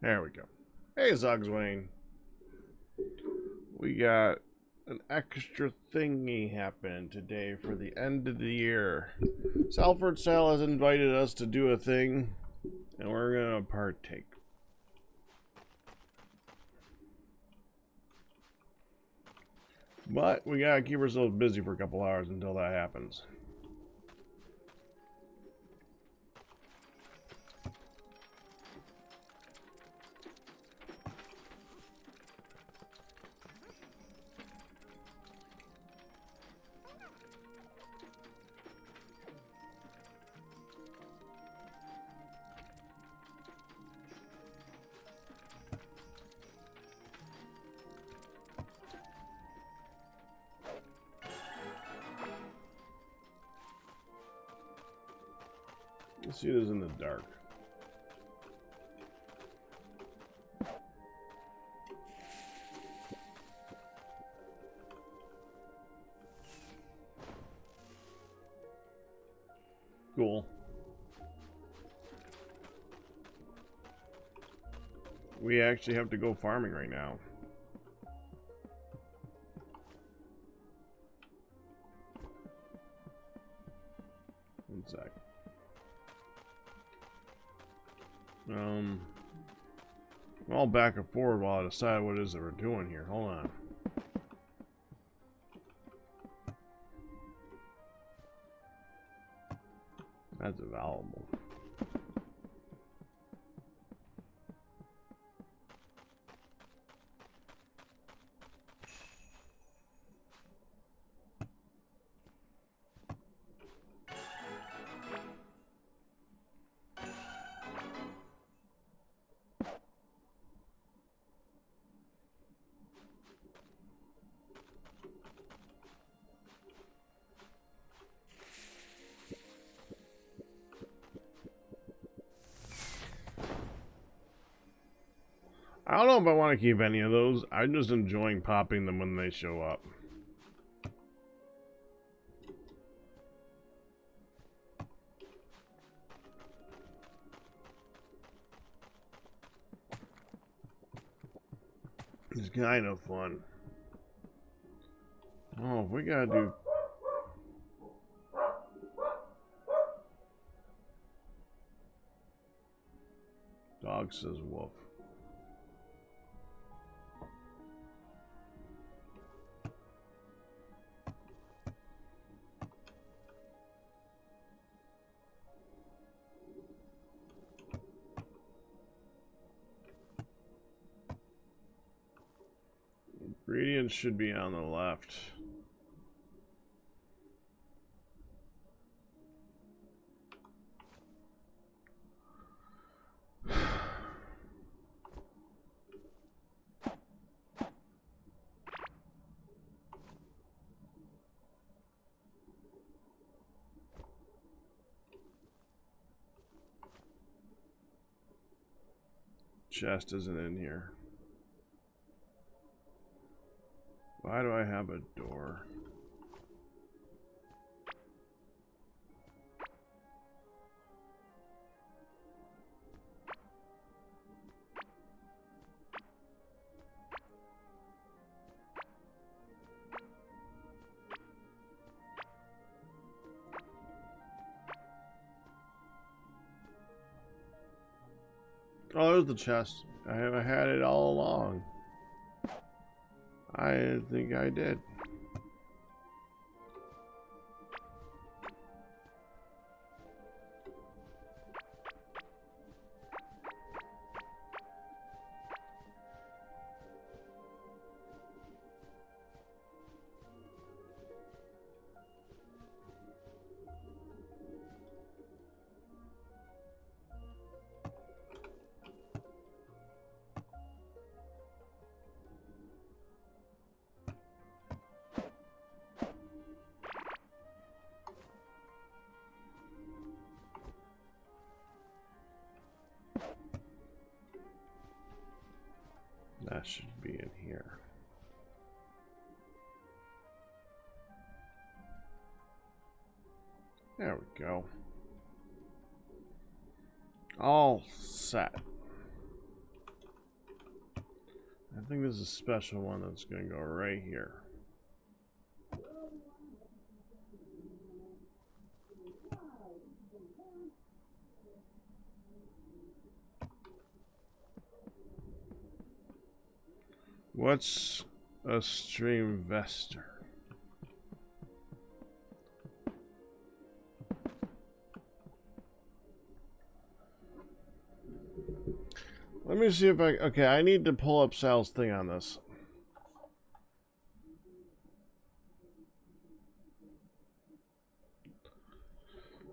There we go. Hey, Zogswain. We got an extra thingy happening today for the end of the year. Salford Sal has invited us to do a thing, and we're gonna partake. But we gotta keep ourselves busy for a couple hours until that happens. Let's see this in the dark. Cool. We actually have to go farming right now. One sec. I'll back and forward while I decide what it is that we're doing here. Hold on. That's available. I don't know if I want to keep any of those. I'm just enjoying popping them when they show up. It's kind of fun. Oh, we gotta do... Dog says wolf. Ingredients should be on the left. Chest isn't in here. Why do I have a door? Oh, there's the chest. I had it all along. I think I did. That should be in here. There we go. All set. think there's a special one that's going to go right here. What's a streamvestor? Let me see if I... Okay, I need to pull up Sal's thing on this.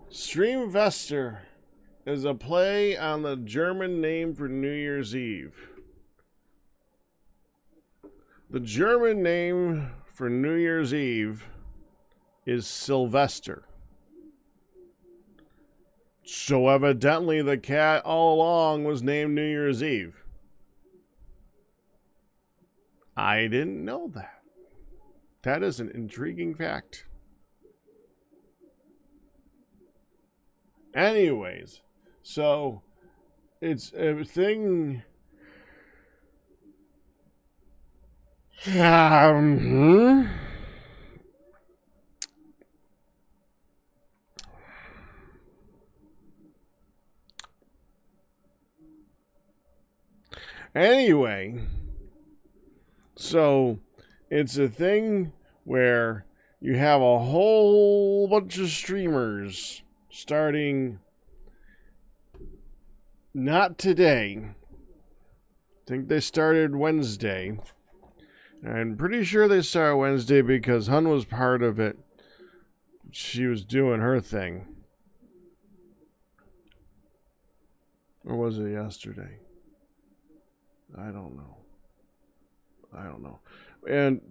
Streamvestor is a play on the German name for New Year's Eve. The German name for New Year's Eve is Sylvester. So evidently the cat all along was named New Year's Eve. I didn't know that. That is an intriguing fact. Anyways, so it's a thing... Anyway, so it's a thing where you have a whole bunch of streamers starting not today. I think they started Wednesday. I'm pretty sure they started Wednesday because Hun was part of it. She was doing her thing. Or was it yesterday? I don't know. And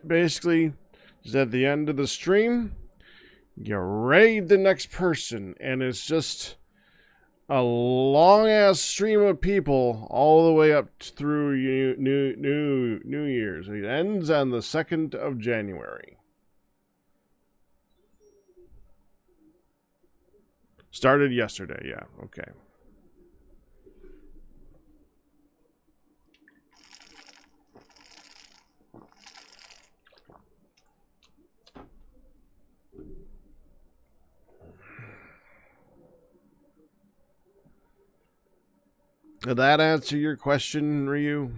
basically, just at the end of the stream, you raid the next person, and it's just a long-ass stream of people all the way up through New Year's. It ends on the 2nd of January. Started yesterday, yeah, okay. Did that answer your question, Ryu?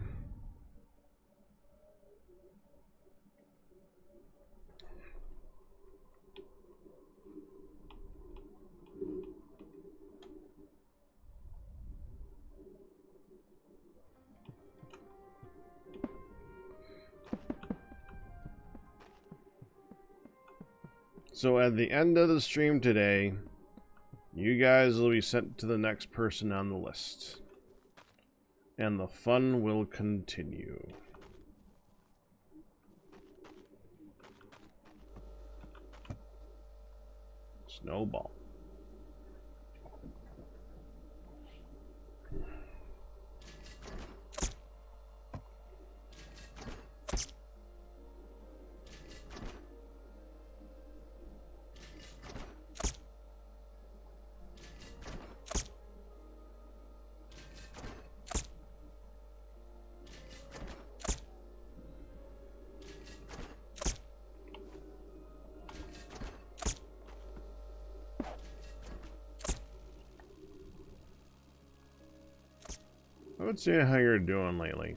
So at the end of the stream today, you guys will be sent to the next person on the list. And the fun will continue. Snowball. Let's see how you're doing lately.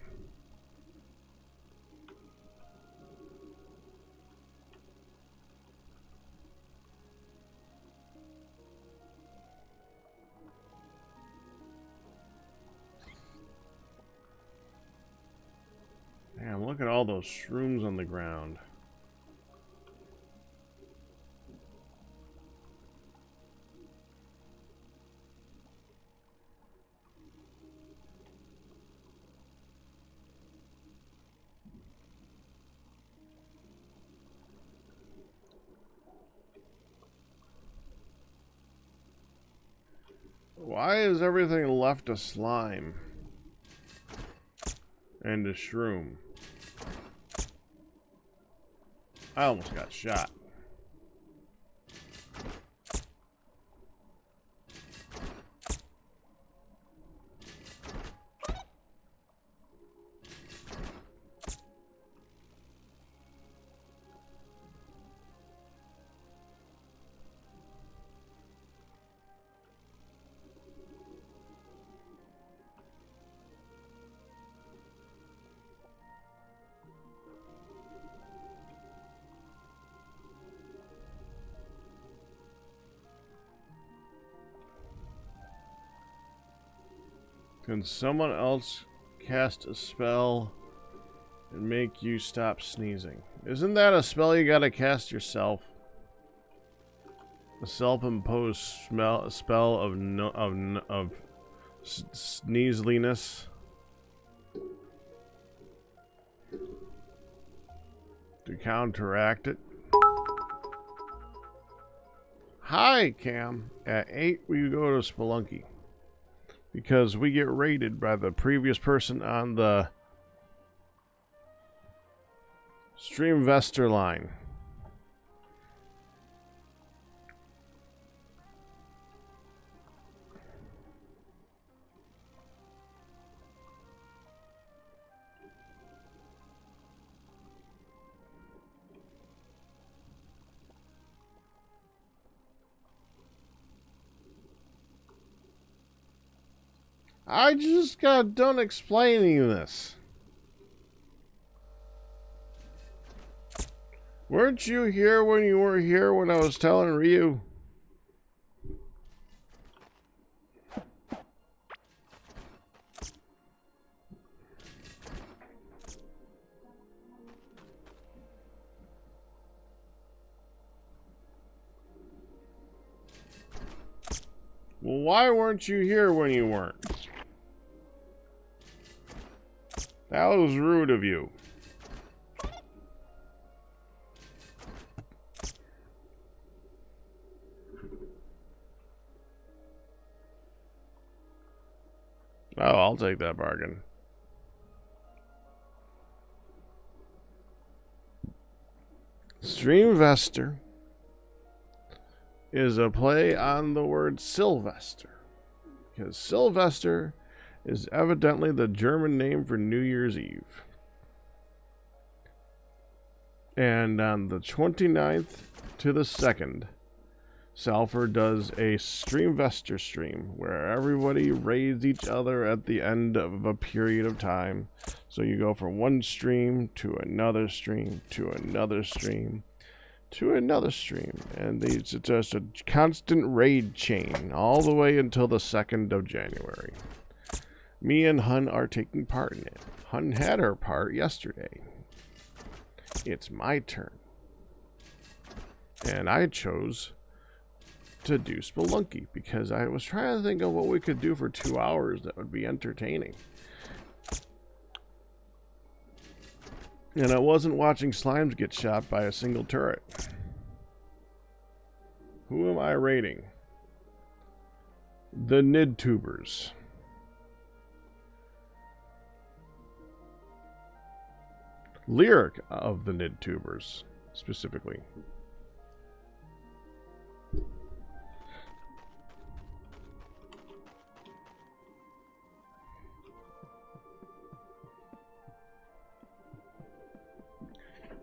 Man, look at all those shrooms on the ground. Why is everything left a slime? And a shroom. I almost got shot. Can someone else cast a spell and make you stop sneezing? Isn't that a spell you gotta cast yourself? A self-imposed spell of sneezeliness to counteract it. Hi, Cam. At 8, we go to Spelunky because we get raided by the previous person on the Streamvestor line. I just got done explaining this. Weren't you here when you were here when I was telling Ryu? Well, why weren't you here when you weren't? That was rude of you. Oh, I'll take that bargain. Streamvestor is a play on the word Sylvester, because Sylvester is evidently the German name for New Year's Eve. And on the 29th to the 2nd, Salford does a Streamvestor stream where everybody raids each other at the end of a period of time. So you go from one stream to another stream to another stream to another stream, and it's just a constant raid chain all the way until the 2nd of January. Me and Hun are taking part in it. Hun had her part yesterday. It's my turn. And I chose to do Spelunky because I was trying to think of what we could do for 2 hours that would be entertaining. And I wasn't watching slimes get shot by a single turret. Who am I raiding? The Nidtubers. Lyric of the Nidtubers, specifically.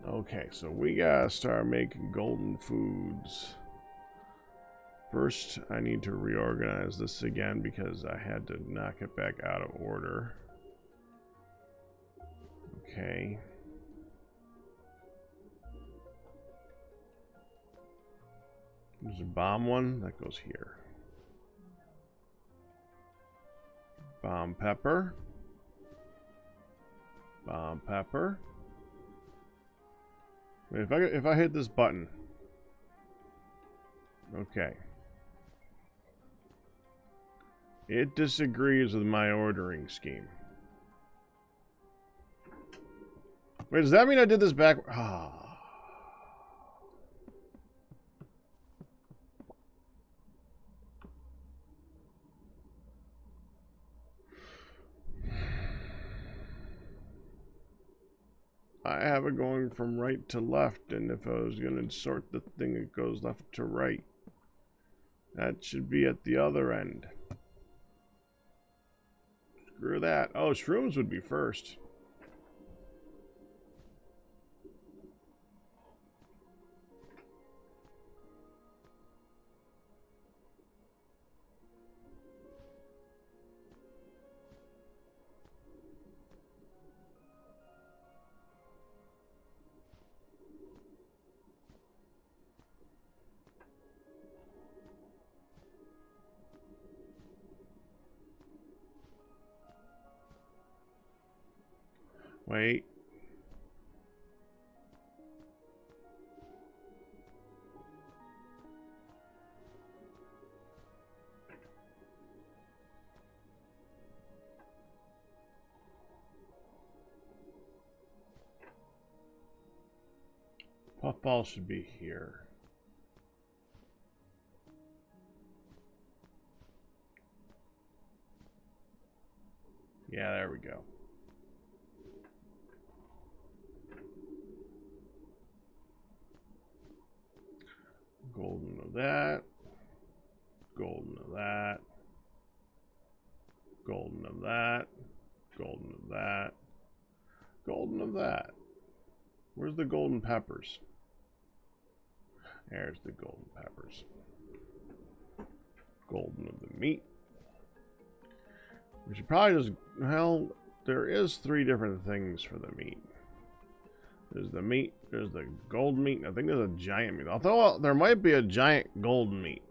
Okay, so we gotta start making golden foods. First, I need to reorganize this again because I had to knock it back out of order. Okay. There's a bomb one that goes here. Bomb pepper. Bomb pepper. Wait, if I hit this button. Okay. It disagrees with my ordering scheme. Wait, does that mean I did this back? Ah. I have it going from right to left, and if I was going to sort the thing, it goes left to right. That should be at the other end. Screw that. Oh, shrooms would be first. Wait. Puffball should be here. Yeah, there we go. Golden of that. Golden of that. Golden of that. Golden of that. Golden of that. Where's the golden peppers? There's the golden peppers. Golden of the meat. We should probably just, well, there is 3 different things for the meat. There's the meat, there's the gold meat, and I think there's a giant meat. Although there might be a giant golden meat.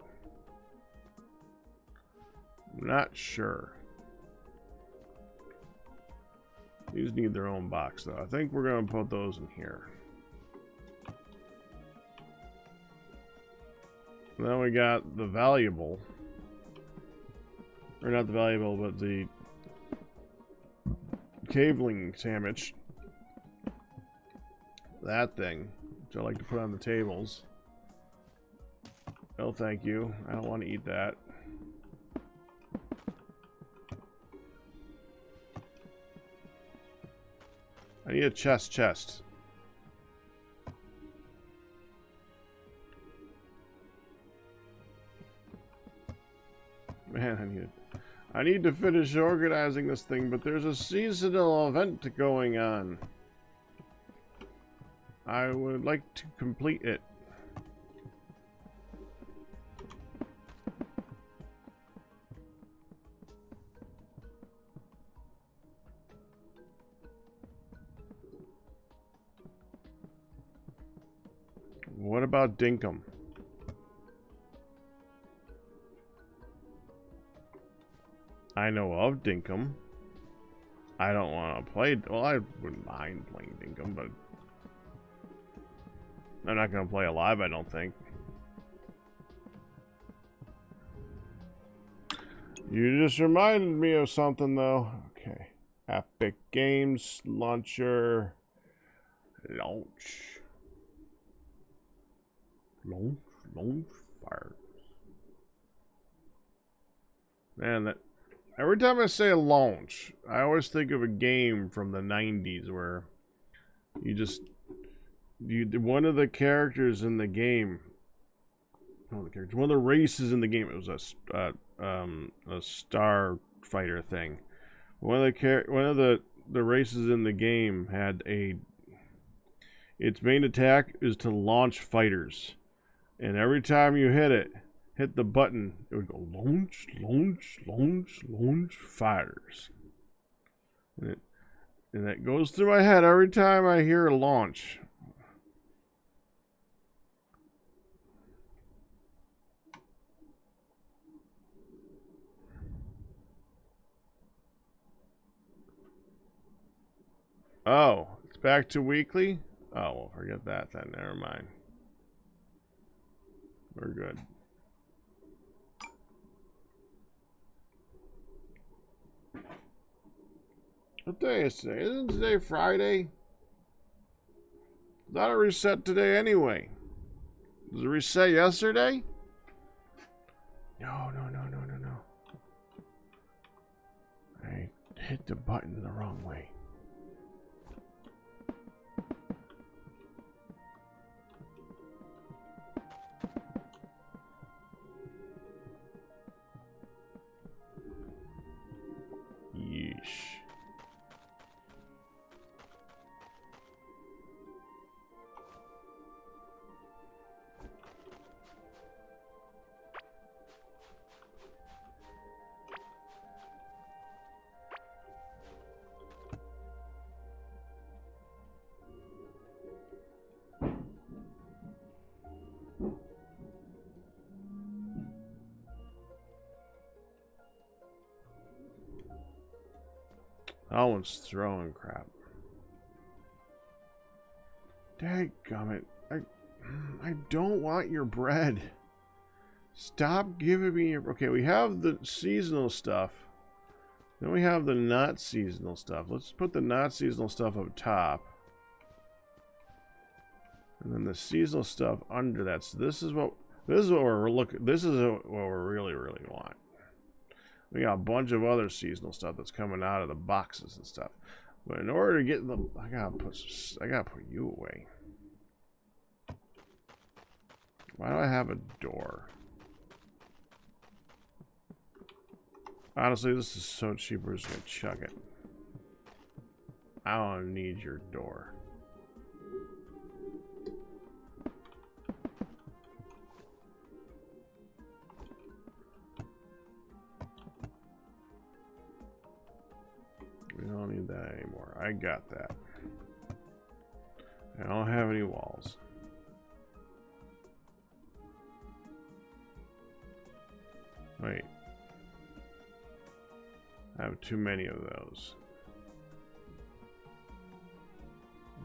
I'm not sure. These need their own box, though. I think we're going to put those in here. And then we got the valuable. Or not the valuable, but the caveling sandwich. That thing, which I like to put on the tables. Oh, thank you. I don't want to eat that. I need a chest. Man, I need to finish organizing this thing, but there's a seasonal event going on. I would like to complete it. What about Dinkum? I know of Dinkum. I don't want to play. Well, I wouldn't mind playing Dinkum, but I'm not going to play alive, I don't think. You just reminded me of something, though. Okay. Epic Games Launcher. Launch fires. Man, that every time I say launch, I always think of a game from the 90s where one of the characters in the game, one of the races in the game, it was a star fighter thing. One of the races in the game had its main attack is to launch fighters. And every time you hit the button, it would go launch fighters. And that goes through my head every time I hear a launch. Oh, it's back to weekly? Oh, well, forget that then. Never mind. We're good. What day is today? Isn't today Friday? Not a reset today anyway. Was it reset yesterday? No. I hit the button the wrong way. Yeesh. That one's throwing crap. Dadgummit. I don't want your bread. Stop giving me your... Okay, we have the seasonal stuff. Then we have the not seasonal stuff. Let's put the not seasonal stuff up top. And then the seasonal stuff under that. So this is what we're looking... This is what we really want. We got a bunch of other seasonal stuff that's coming out of the boxes and stuff. But in order to get them... I gotta put you away. Why do I have a door? Honestly, this is so cheap, we're just gonna chuck it. I don't need your door. We don't need that anymore. I got that. I don't have any walls. Wait. I have too many of those.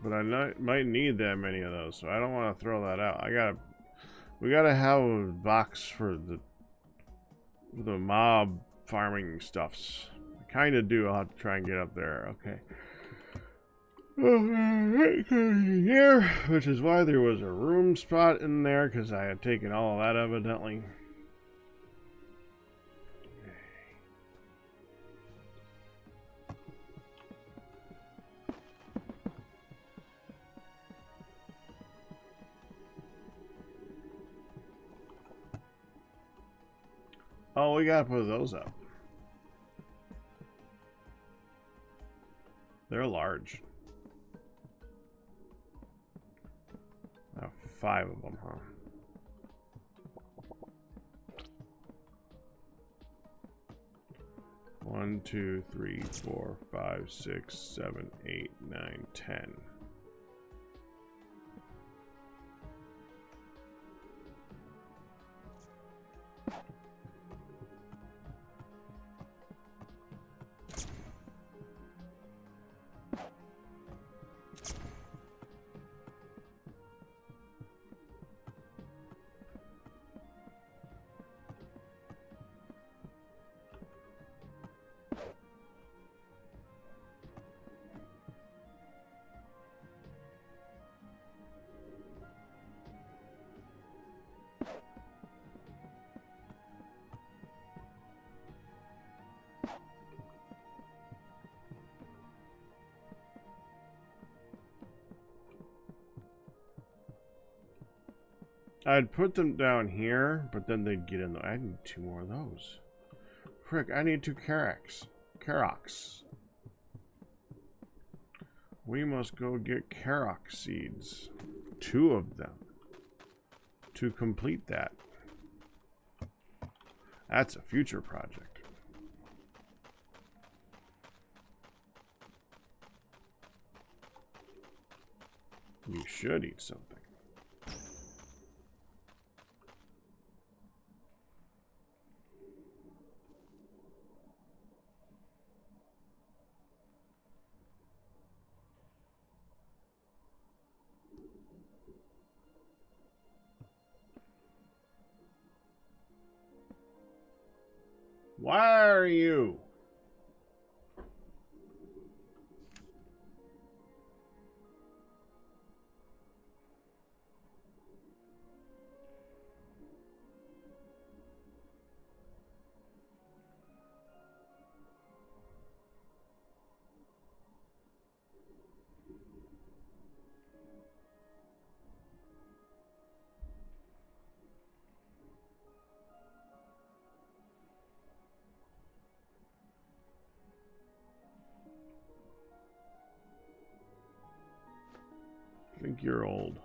But I might need that many of those, so I don't want to throw that out. We gotta have a box for the mob farming stuffs. I kinda do. I'll have to try and get up there. Okay. Here, which is why there was a room spot in there, because I had taken all of that evidently. Oh, we gotta put those up. They're large. 5 of them, huh? One, 2, 3, 4, 5, 6, 7, 8, 9, 10. I'd put them down here, but then they'd get in the... I need 2 more of those. Frick, I need 2 Karoks. We must go get Karok seeds. 2 of them. To complete that. That's a future project. You should eat something. Why are you? I think you're old.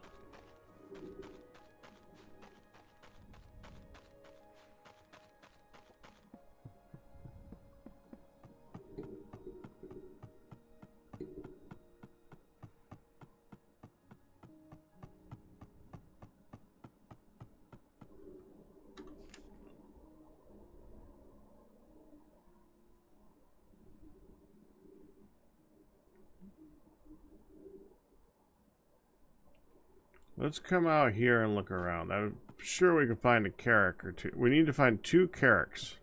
Let's come out here and look around. I'm sure we can find a carrack or two. We need to find 2 carracks.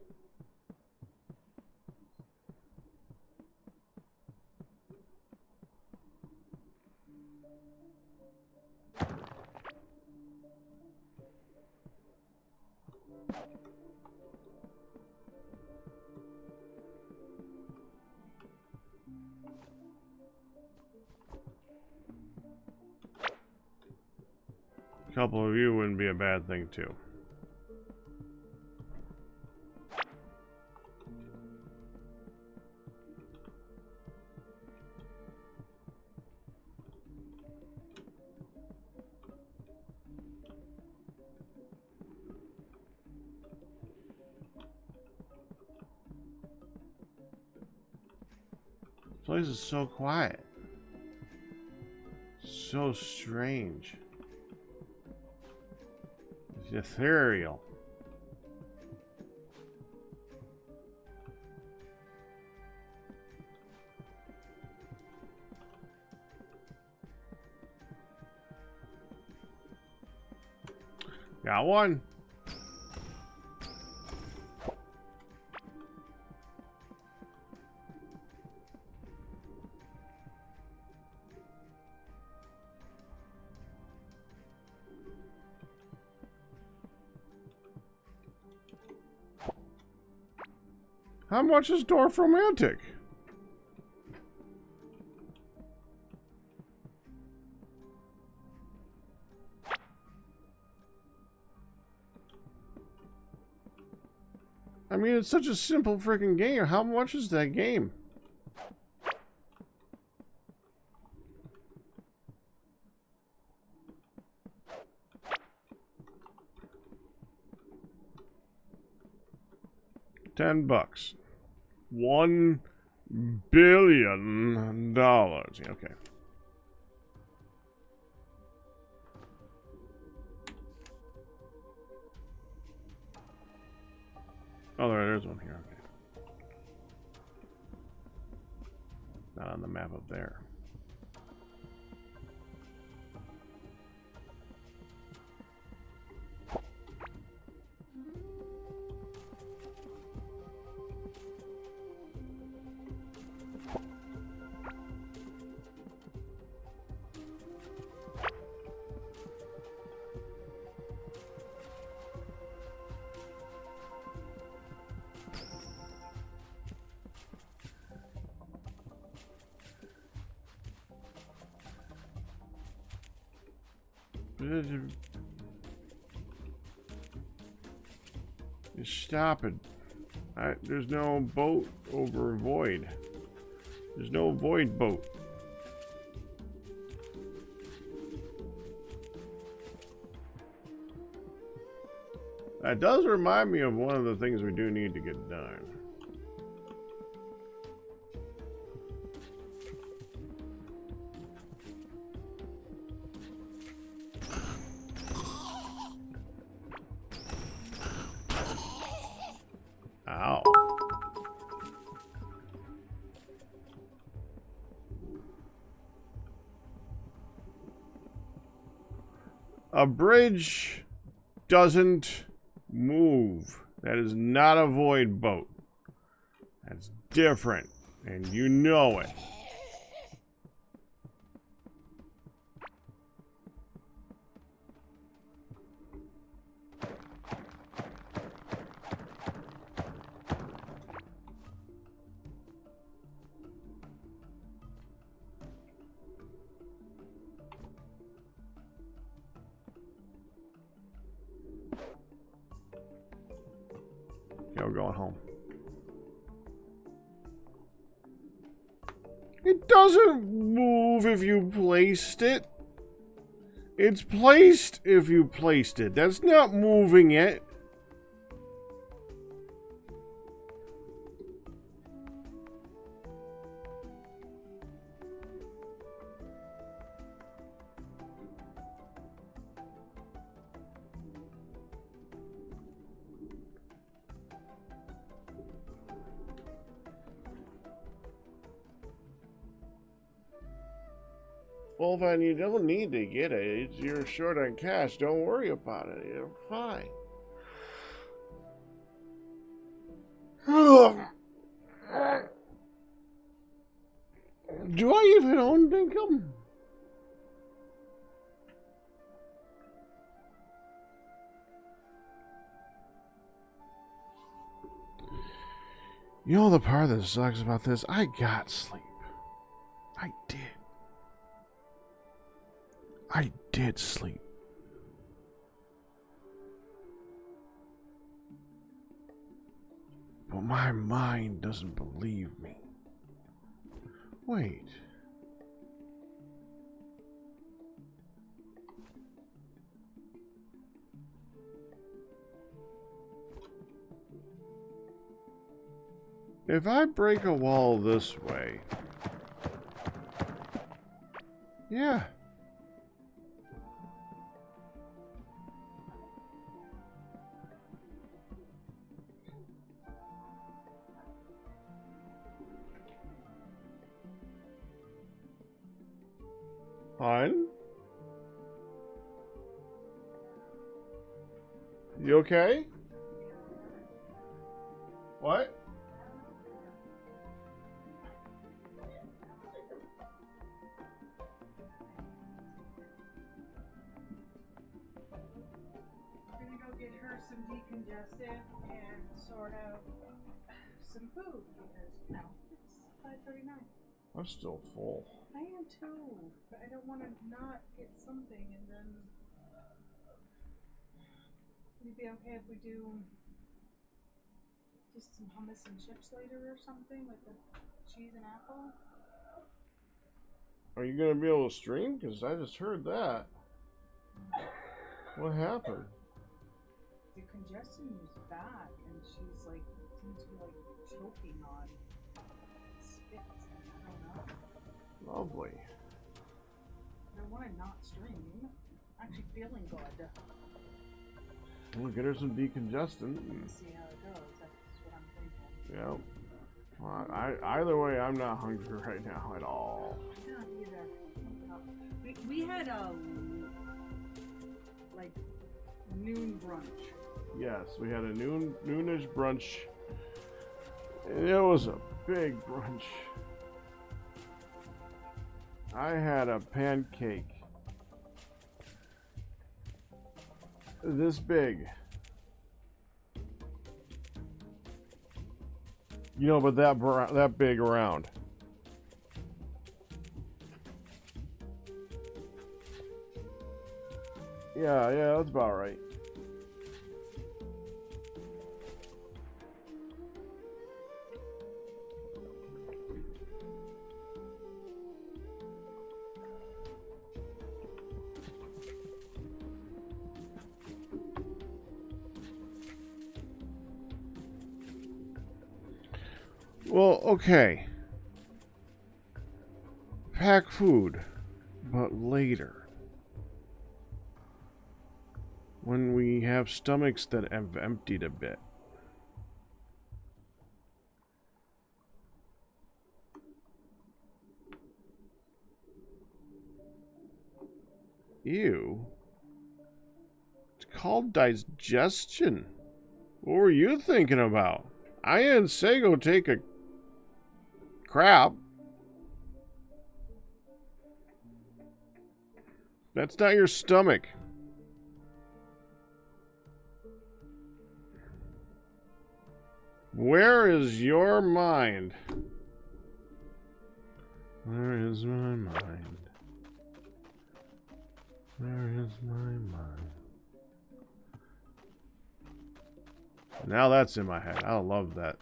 A couple of you wouldn't be a bad thing too. This place is so quiet. So strange. It's ethereal. Got one. How much is Dwarf Romantic? I mean, it's such a simple freaking game. How much is that game? $10. $1 billion. Okay. Oh, there's one here. Okay. Not on the map up there. Stop it. There's no boat over void. There's no void boat. That does remind me of one of the things we do need to get done. Ow. A bridge doesn't move. That is not a void boat. That's different, and you know it. Okay, we're going home. It doesn't move if you placed it. It's placed if you placed it. That's not moving it. Well, then you don't need to get it. You're short on cash. Don't worry about it. You're fine. Do I even own Dinkum? You know the part that sucks about this? I got sleep. I did. I did sleep. But my mind doesn't believe me. Wait. If I break a wall this way... Yeah. Fine. You okay? What? Get her some decongestant and sort of some food because it's 5:39. I'm still full. I am too, but I don't want to not get something and then. Would it be okay if we do just some hummus and chips later or something with the cheese and apple? Are you gonna be able to stream? Because I just heard that. What happened? The congestion was back, and she's like seems to be like choking on spit. I don't know. Lovely. I want to not stream. I'm actually feeling good. We'll get her some decongestant. Let's see how it goes. That's what I'm thinking. Yeah. Well, either way, I'm not hungry right now at all. I'm not either. We had a like noon brunch. Yes, we had a noonish brunch. And it was a big brunch. I had a pancake this big. You know, but that big around. Yeah, that's about right. Well, okay. Pack food, but later. When we have stomachs that have emptied a bit. Ew. It's called digestion. What were you thinking about? I didn't say go take a crap. That's not your stomach. Where is your mind? Where is my mind? Where is my mind? Now that's in my head. I love that.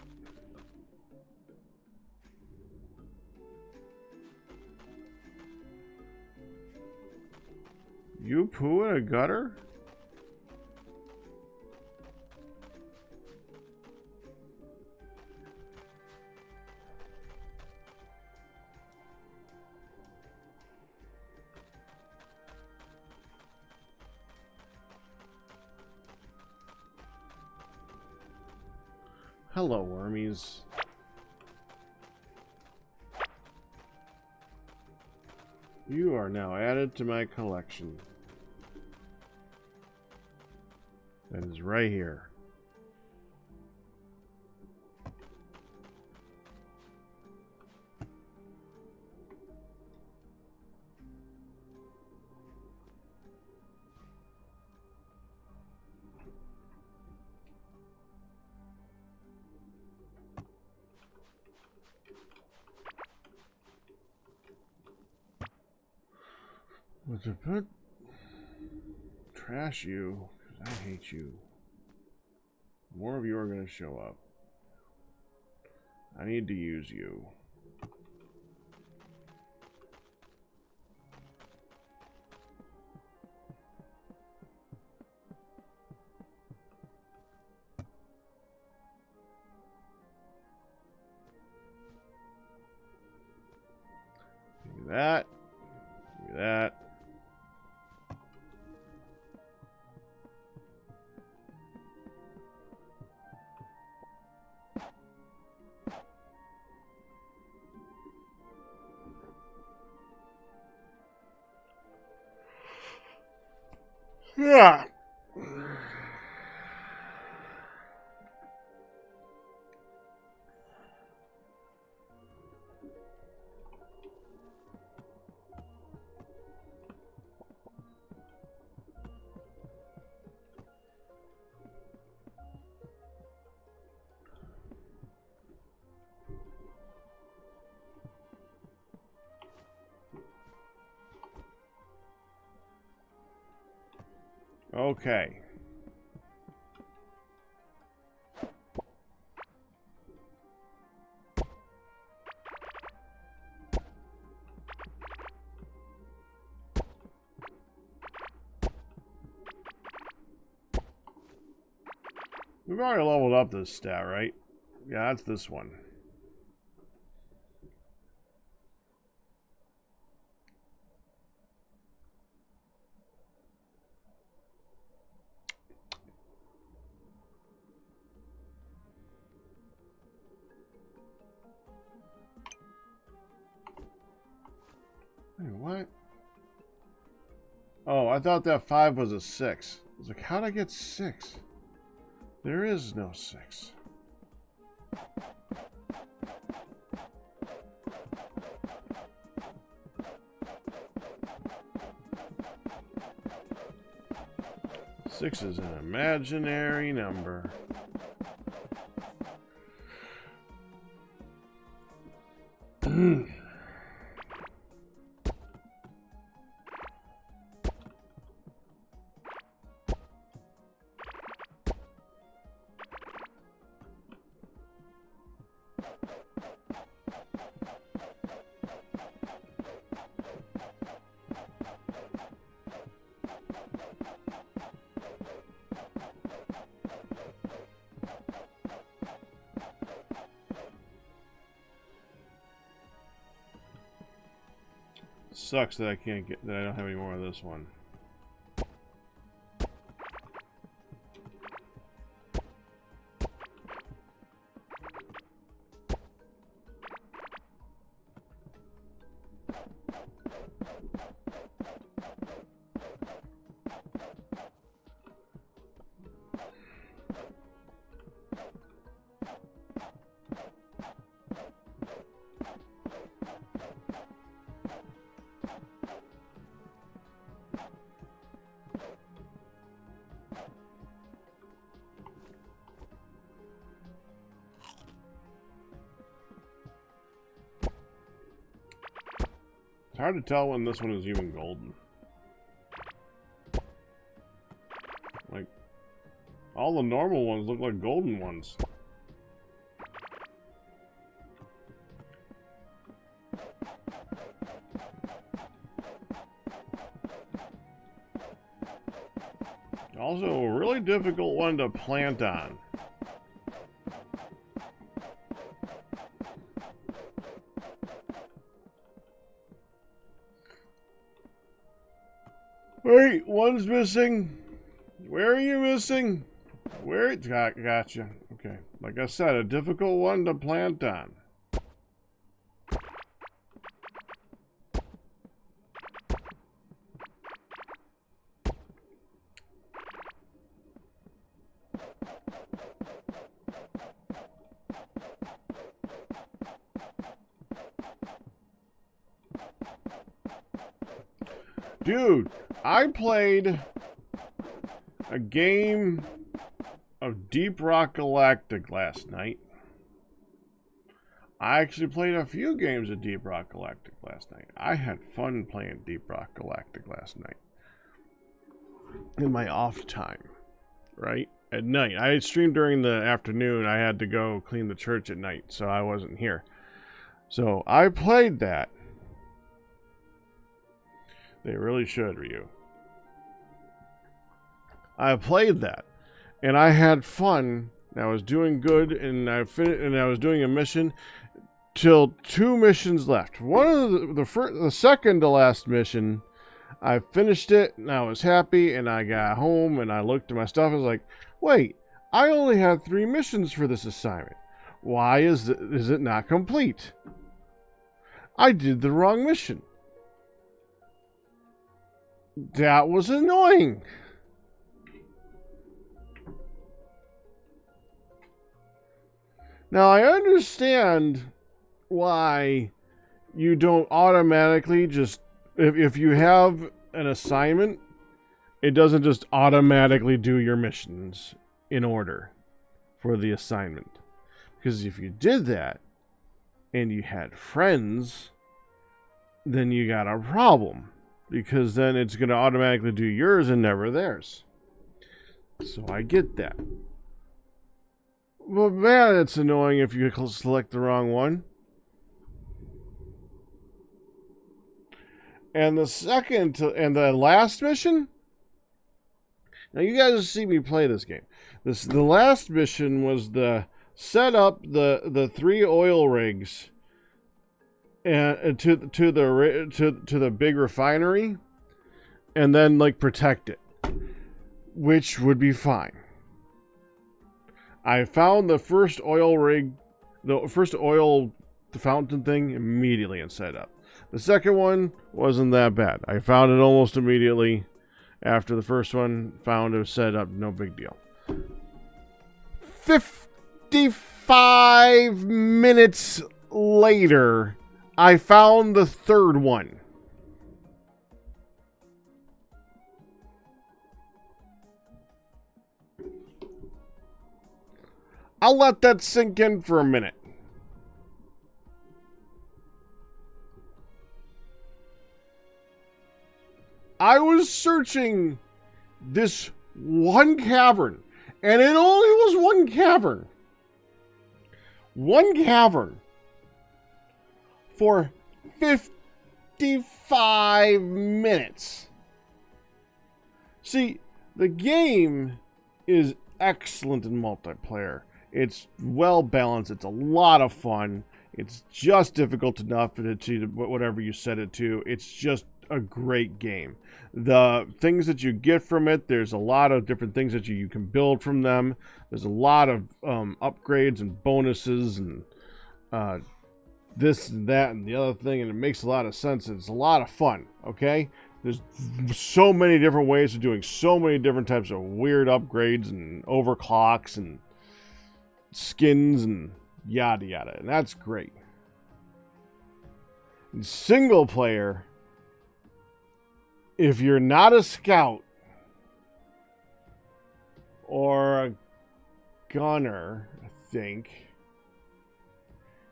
You poo in a gutter? Hello, wormies. You are now added to my collection. That is right here. What to put? Trash you, because I hate you. More of you are going to show up. I need to use you. Do that. Do that. Yeah. Okay. We've already leveled up this stat, right? Yeah, that's this one. Wait, what? Oh, I thought that 5 was a 6. I was like, how'd I get 6? There is no 6. Six is an imaginary number. Sucks that I can't get that. I don't have any more of this one. It's hard to tell when this one is even golden. Like, all the normal ones look like golden ones. Also, a really difficult one to plant on. Wait, one's missing. Where are you missing? Where? Gotcha. Okay. Like I said, a difficult one to plant on. Dude, I played a game of Deep Rock Galactic last night. I actually played a few games of Deep Rock Galactic last night. I had fun playing Deep Rock Galactic last night. In my off time, right? At night. I had streamed during the afternoon. I had to go clean the church at night, so I wasn't here. So I played that. They really should, Ryu. I played that, and I had fun. I was doing good, and I was doing a mission till 2 missions left. One of the second to last mission, I finished it, and I was happy, and I got home, and I looked at my stuff, and I was like, wait, I only had 3 missions for this assignment. Why is it not complete? I did the wrong mission. That was annoying. Now, I understand why you don't automatically just... If you have an assignment, it doesn't just automatically do your missions in order for the assignment. Because if you did that, and you had friends, then you got a problem. Because then it's going to automatically do yours and never theirs. So I get that. Well, man, it's annoying if you select the wrong one. And the last mission? Now you guys see me play this game. The last mission was set up the 3 oil rigs and to the big refinery, and then like protect it, which would be fine. I found the first oil rig, the fountain thing immediately and set up. The second one wasn't that bad. I found it almost immediately after the first one. Found it set up, no big deal. 55 minutes later, I found the third one. I'll let that sink in for a minute. I was searching this one cavern, and it only was one cavern. One cavern. For 55 minutes. See, the game is excellent in multiplayer. It's well balanced. It's a lot of fun. It's just difficult enough to whatever you set it to. It's just a great game. The things that you get from it, there's a lot of different things that you can build from them. There's a lot of upgrades and bonuses and this and that and the other thing, and it makes a lot of sense. It's a lot of fun, okay? There's so many different ways of doing so many different types of weird upgrades and overclocks and skins and yada yada, and that's great. In single player, if you're not a scout or a gunner, I think.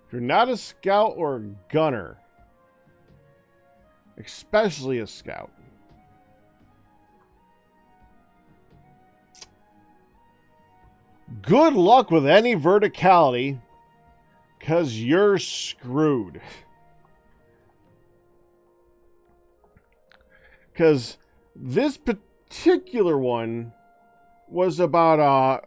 If you're not a scout or a gunner, especially a scout, good luck with any verticality, because you're screwed. Because this particular one was about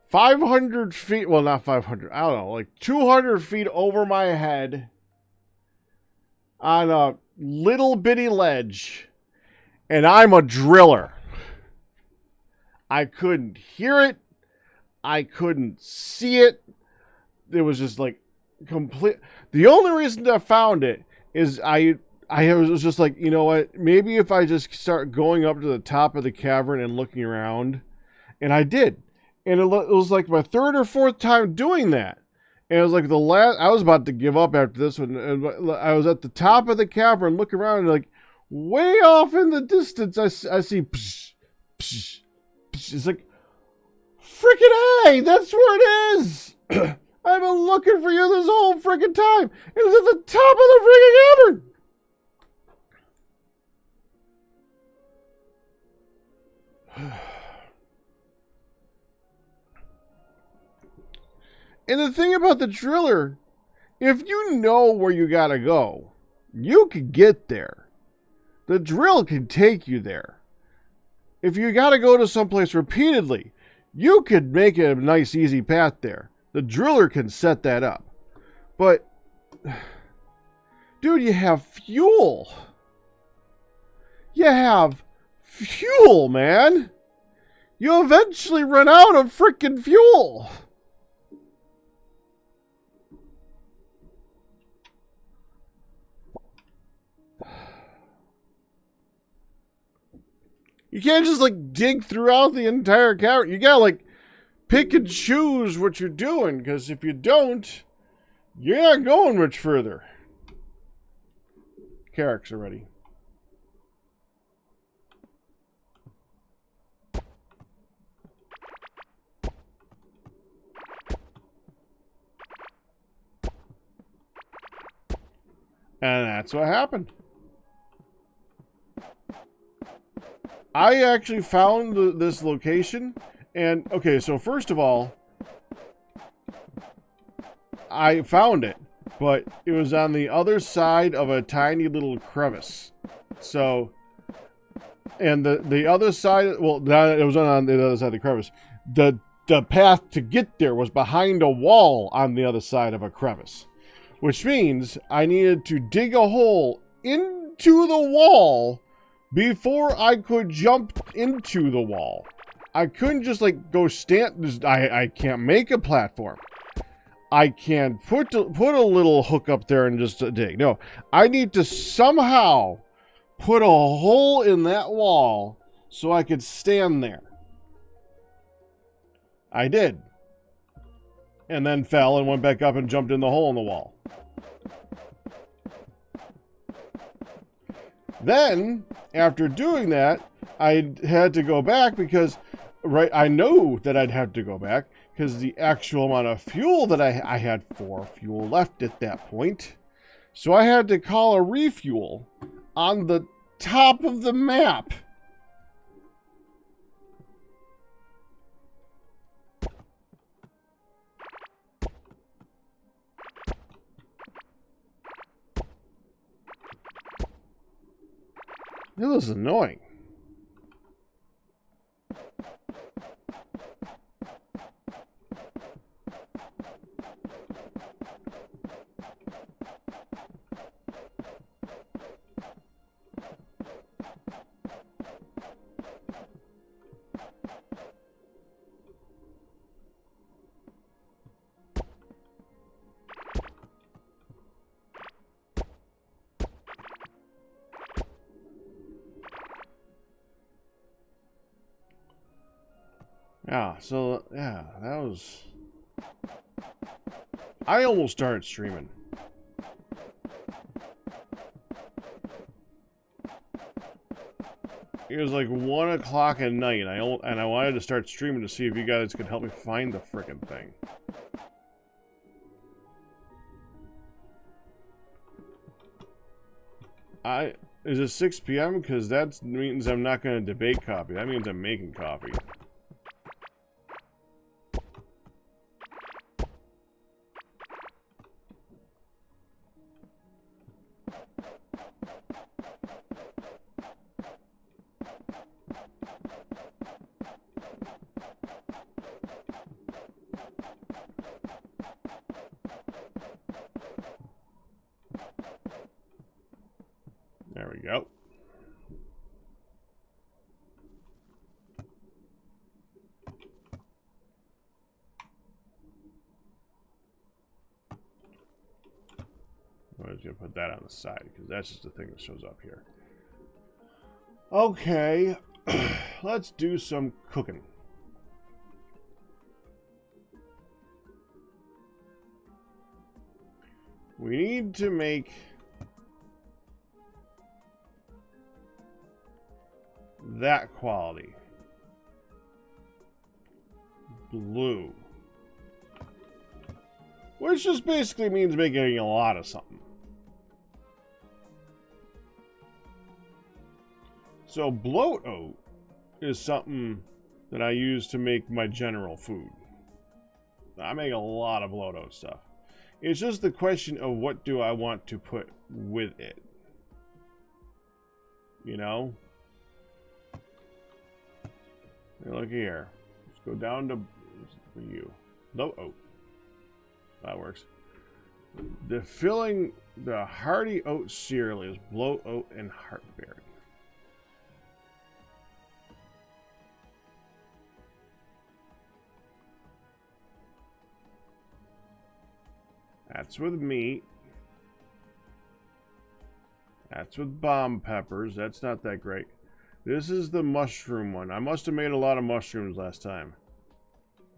500 feet, well, not 500, I don't know, like 200 feet over my head on a little bitty ledge, and I'm a driller. I couldn't hear it. I couldn't see it. It was just like complete. The only reason I found it is I was just like, you know what? Maybe if I just start going up to the top of the cavern and looking around, and I did. And it was like my 3rd or 4th time doing that. And it was like I was about to give up after this one. And I was at the top of the cavern looking around and like, way off in the distance, I see psh, psh, psh. It's like, freaking A, that's where it is. I've been looking for you this whole freaking time. It was at the top of the freaking cavern. And the thing about the driller, if you know where you gotta go, you can get there. The drill can take you there. If you gotta go to someplace repeatedly, you could make it a nice, easy path there. The driller can set that up. But, dude, you have fuel. You have fuel, man. You eventually run out of freaking fuel. You can't just like dig throughout the entire cavern. You gotta like pick and choose what you're doing, because if you don't, you're not going much further. Carrick's already. And that's what happened. I actually found this location, and okay, so first of all, I found it, but it was on the other side of a tiny little crevice. So, and the other side, well, it was on the other side of the crevice. The path to get there was behind a wall on the other side of a crevice, which means I needed to dig a hole into the wall before I could jump into the wall. I couldn't just like go stand. I can't make a platform. I can't put a little hook up there and just dig. No, I need to somehow put a hole in that wall so I could stand there. I did. And then fell and went back up and jumped in the hole in the wall. Then, after doing that, I had to go back because, I know that I'd have to go back because the actual amount of fuel that I had 4 fuel left at that point. So I had to call a refuel on the top of the map. It was annoying. Yeah, so, yeah, that was... I almost started streaming. It was like 1 o'clock at night, and I wanted to start streaming to see if you guys could help me find the frickin' thing. Is it 6 p.m.? Because that means I'm not going to debate coffee. That means I'm making coffee. There we go. I'm just going to put that on the side because that's just the thing that shows up here. Okay, let's do some cooking. We need to make that quality. Blue. Which just basically means making a lot of something. So bloat oat is something that I use to make my general food. I make a lot of bloat oat stuff. It's just the question of what do I want to put with it. You know? Hey, look here. Let's go down to for you. Bloat oat. That works. The filling, the hearty oat cereal is bloat oat and heartberry. That's with meat. That's with bomb peppers. That's not that great. This is the mushroom one. I must have made a lot of mushrooms last time.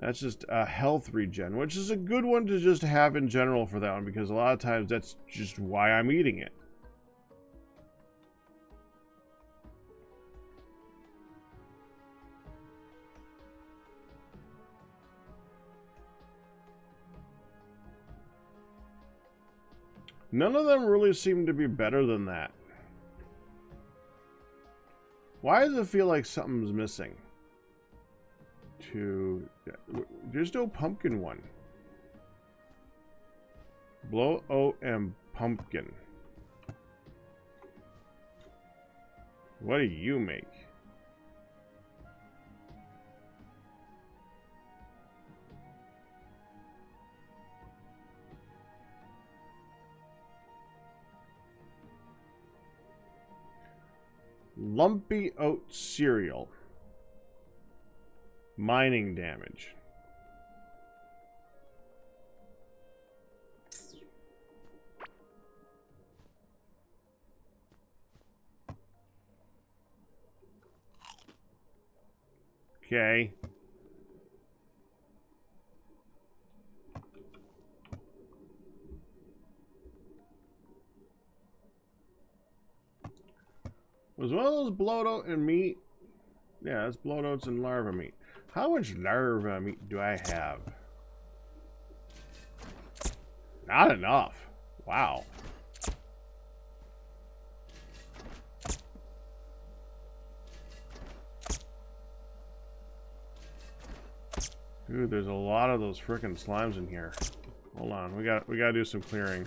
That's just a health regen, which is a good one to just have in general for that one, because a lot of times that's just why I'm eating it. None of them really seem to be better than that. Why does it feel like something's missing? There's no pumpkin one. Bloat oat and pumpkin. What do you make? Lumpy oat cereal. Mining damage. Okay. Was one of those bloat oat and meat? Yeah, that's bloat oats and larva meat. How much larva meat do I have? Not enough. Wow. Dude, there's a lot of those frickin' slimes in here. Hold on, we gotta do some clearing.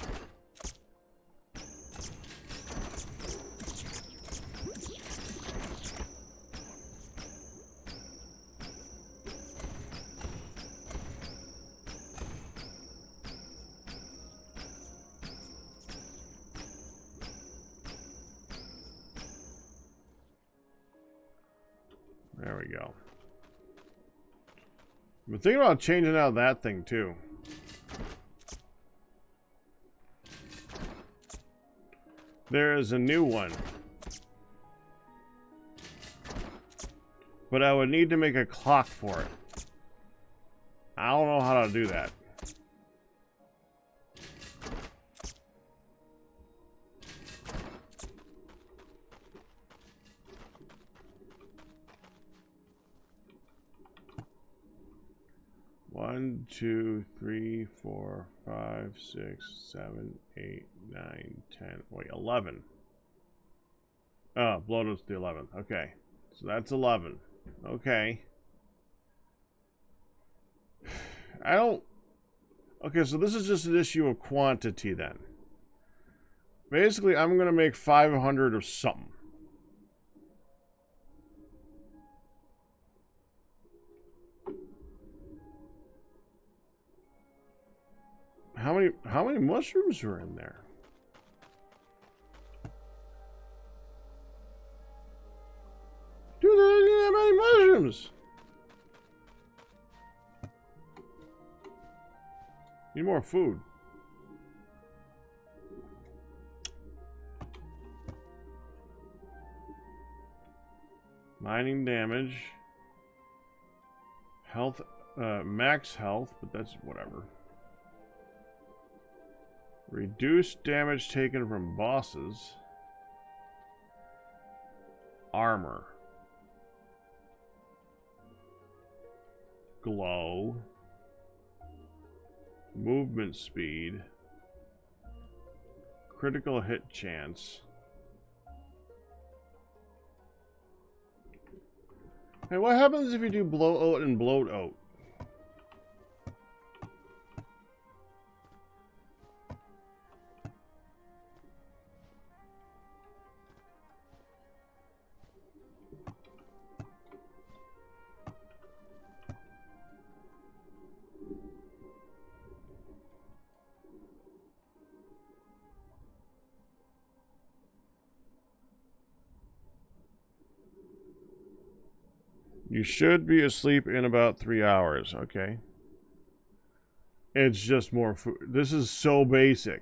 There we go. I've been thinking about changing out that thing too. There is a new one. But I would need to make a clock for it. I don't know how to do that. One, 2, 3, 4, 5, 6, 7, 8, 9, 10. Wait, 11. Oh, bloat oat's the 11th. Okay. So that's 11. Okay. I don't... Okay, so this is just an issue of quantity then. Basically, I'm going to make 500 of something. How many mushrooms are in there? Dude, there aren't that many mushrooms. Need more food. Mining damage. Health, max health, but that's whatever. Reduce damage taken from bosses. Armor. glow, movement speed, critical hit chance. Hey, what happens if you do blow out and bloat out? You should be asleep in about 3 hours. Okay. It's just more food. This is so basic.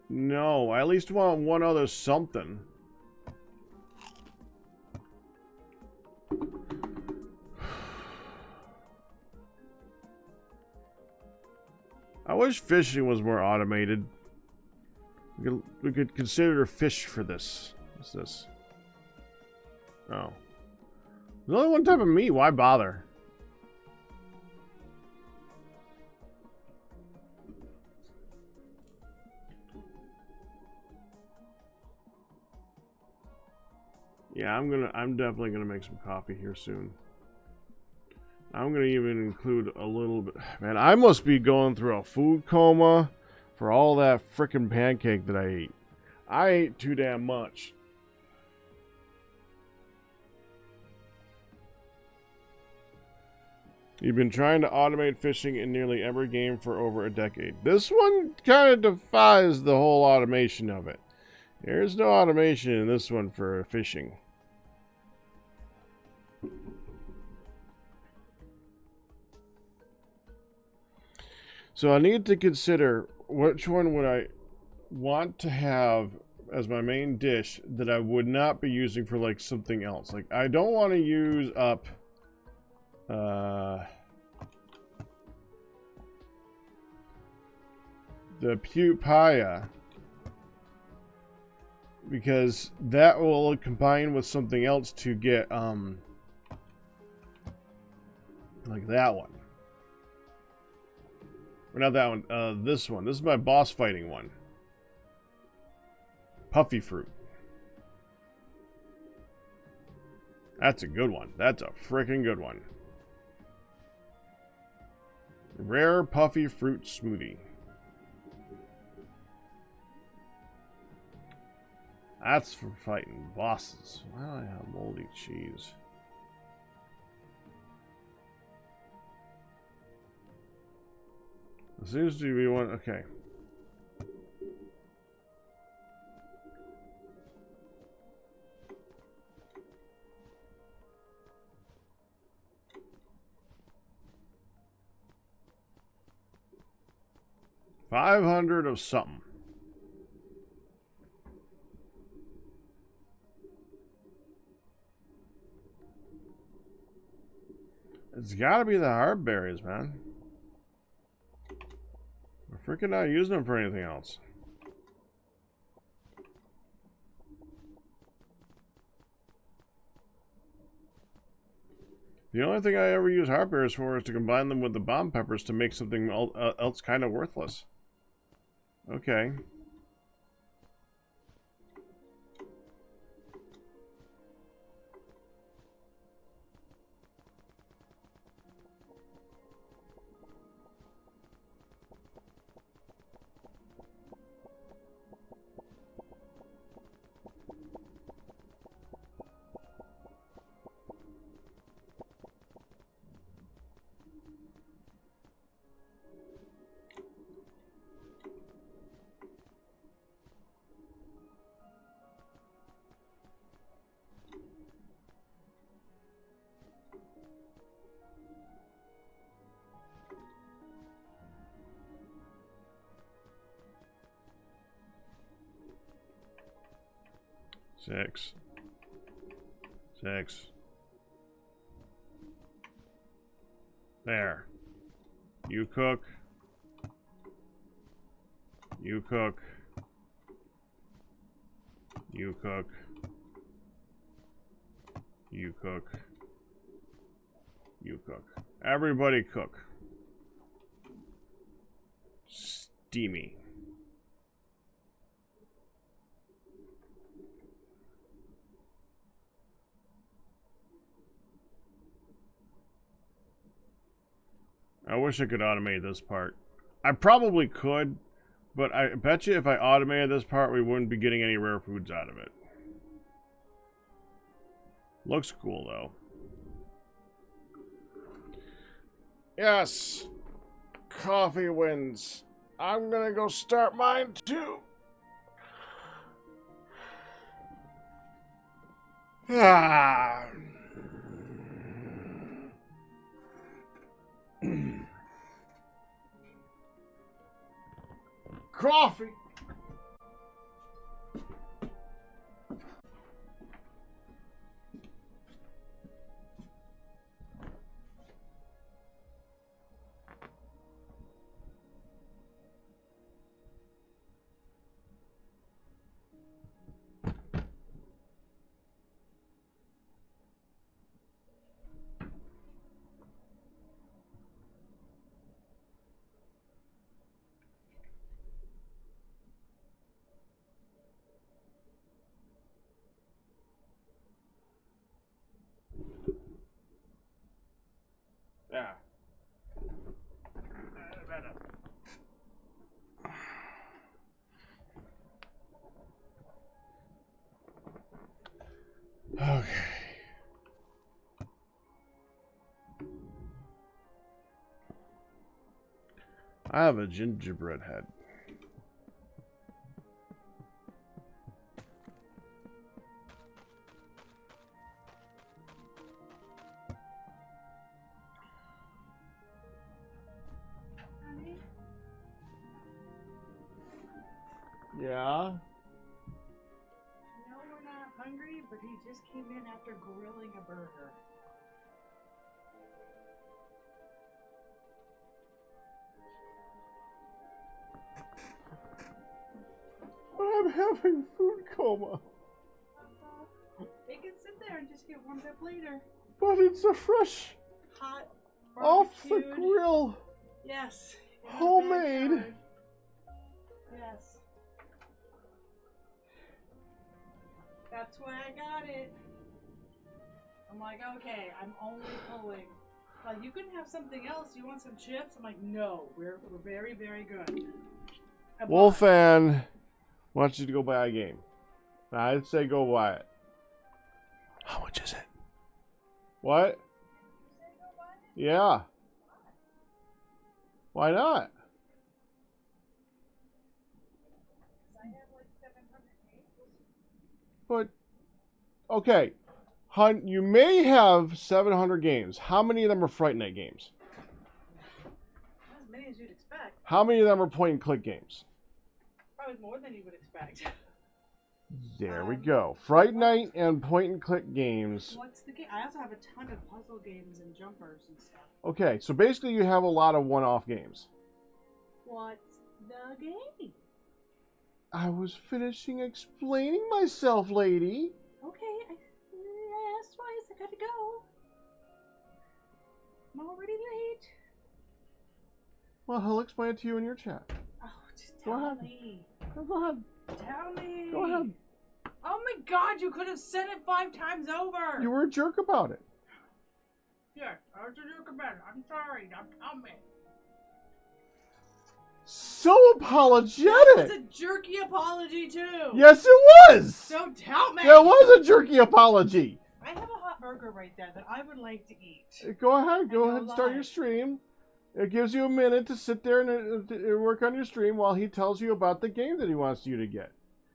No, I at least want one other something. I wish fishing was more automated. We could consider fish for this. What's this? Oh. There's only one type of meat. Why bother? Yeah, I'm definitely gonna make some coffee here soon. I'm gonna even include a little bit. Man, I must be going through a food coma for all that frickin' pancake that I ate. I ate too damn much. You've been trying to automate fishing in nearly every game for over a decade. This one kind of defies the whole automation of it. There's no automation in this one for fishing. So I need to consider which one would I want to have as my main dish that I would not be using for like something else. Like I don't want to use up the pupaya because that will combine with something else to get like that one. Or not that one, this one. This is my boss fighting one. Puffy fruit. That's a good one. That's a freaking good one. Rare puffy fruit smoothie. That's for fighting bosses. Why do I have moldy cheese? It seems to be one. Okay. $500 of something. It's gotta be the hard berries, man. We're freaking not using them for anything else. The only thing I ever use hard berries for is to combine them with the bomb peppers to make something else kind of worthless. Okay. Six. There. You cook. You cook. You cook. You cook. You cook. Everybody cook. Steamy. I wish I could automate this part. I probably could, but I bet you if I automated this part, we wouldn't be getting any rare foods out of it. Looks cool, though. Yes! Coffee wins. I'm gonna go start mine, too. Ah. Coffee. Yeah. Okay. I have a gingerbread head. Honey? Yeah? No, we're not hungry, but he just came in after grilling a burger. But I'm having food coma. They can sit there and just get warmed up later. But it's a fresh, Hot, off the barbecued. grill, Yes. in the homemade. backyard. Yes. That's why I got it. I'm like, okay, I'm only pulling. Like, you can have something else. You want some chips? I'm like, no, we're very, very good. I bought- Wolfan wants you to go buy a game. I'd say go buy it. How much is it? What? Yeah. Why not? I have like 700 games. But, okay. You may have 700 games. How many of them are Fright Night games? Not as many as you'd expect. How many of them are point and click games? Probably more than you would expect. There we go. Fright Night and point and click games. What's the game? I also have a ton of puzzle games and jumpers and stuff. Okay, so basically you have a lot of one-off games. What's the game? I was finishing explaining myself, lady. Okay, I asked twice. I gotta go. I'm already late. Well, I'll explain it to you in your chat. Oh, just Go tell ahead. me. Go ahead. Tell me. Go ahead. Oh my God! You could have said it 5 times over. You were a jerk about it. Yes, I was a jerk about it. I'm sorry. Now tell me. So That was apologetic. a jerky apology too. Yes, it was. So tell me. That was a jerky apology. I have a hot burger right there that I would like to eat. Go ahead. Go I ahead and start lie. your stream. It gives you a minute to sit there and work on your stream while he tells you about the game that he wants you to get.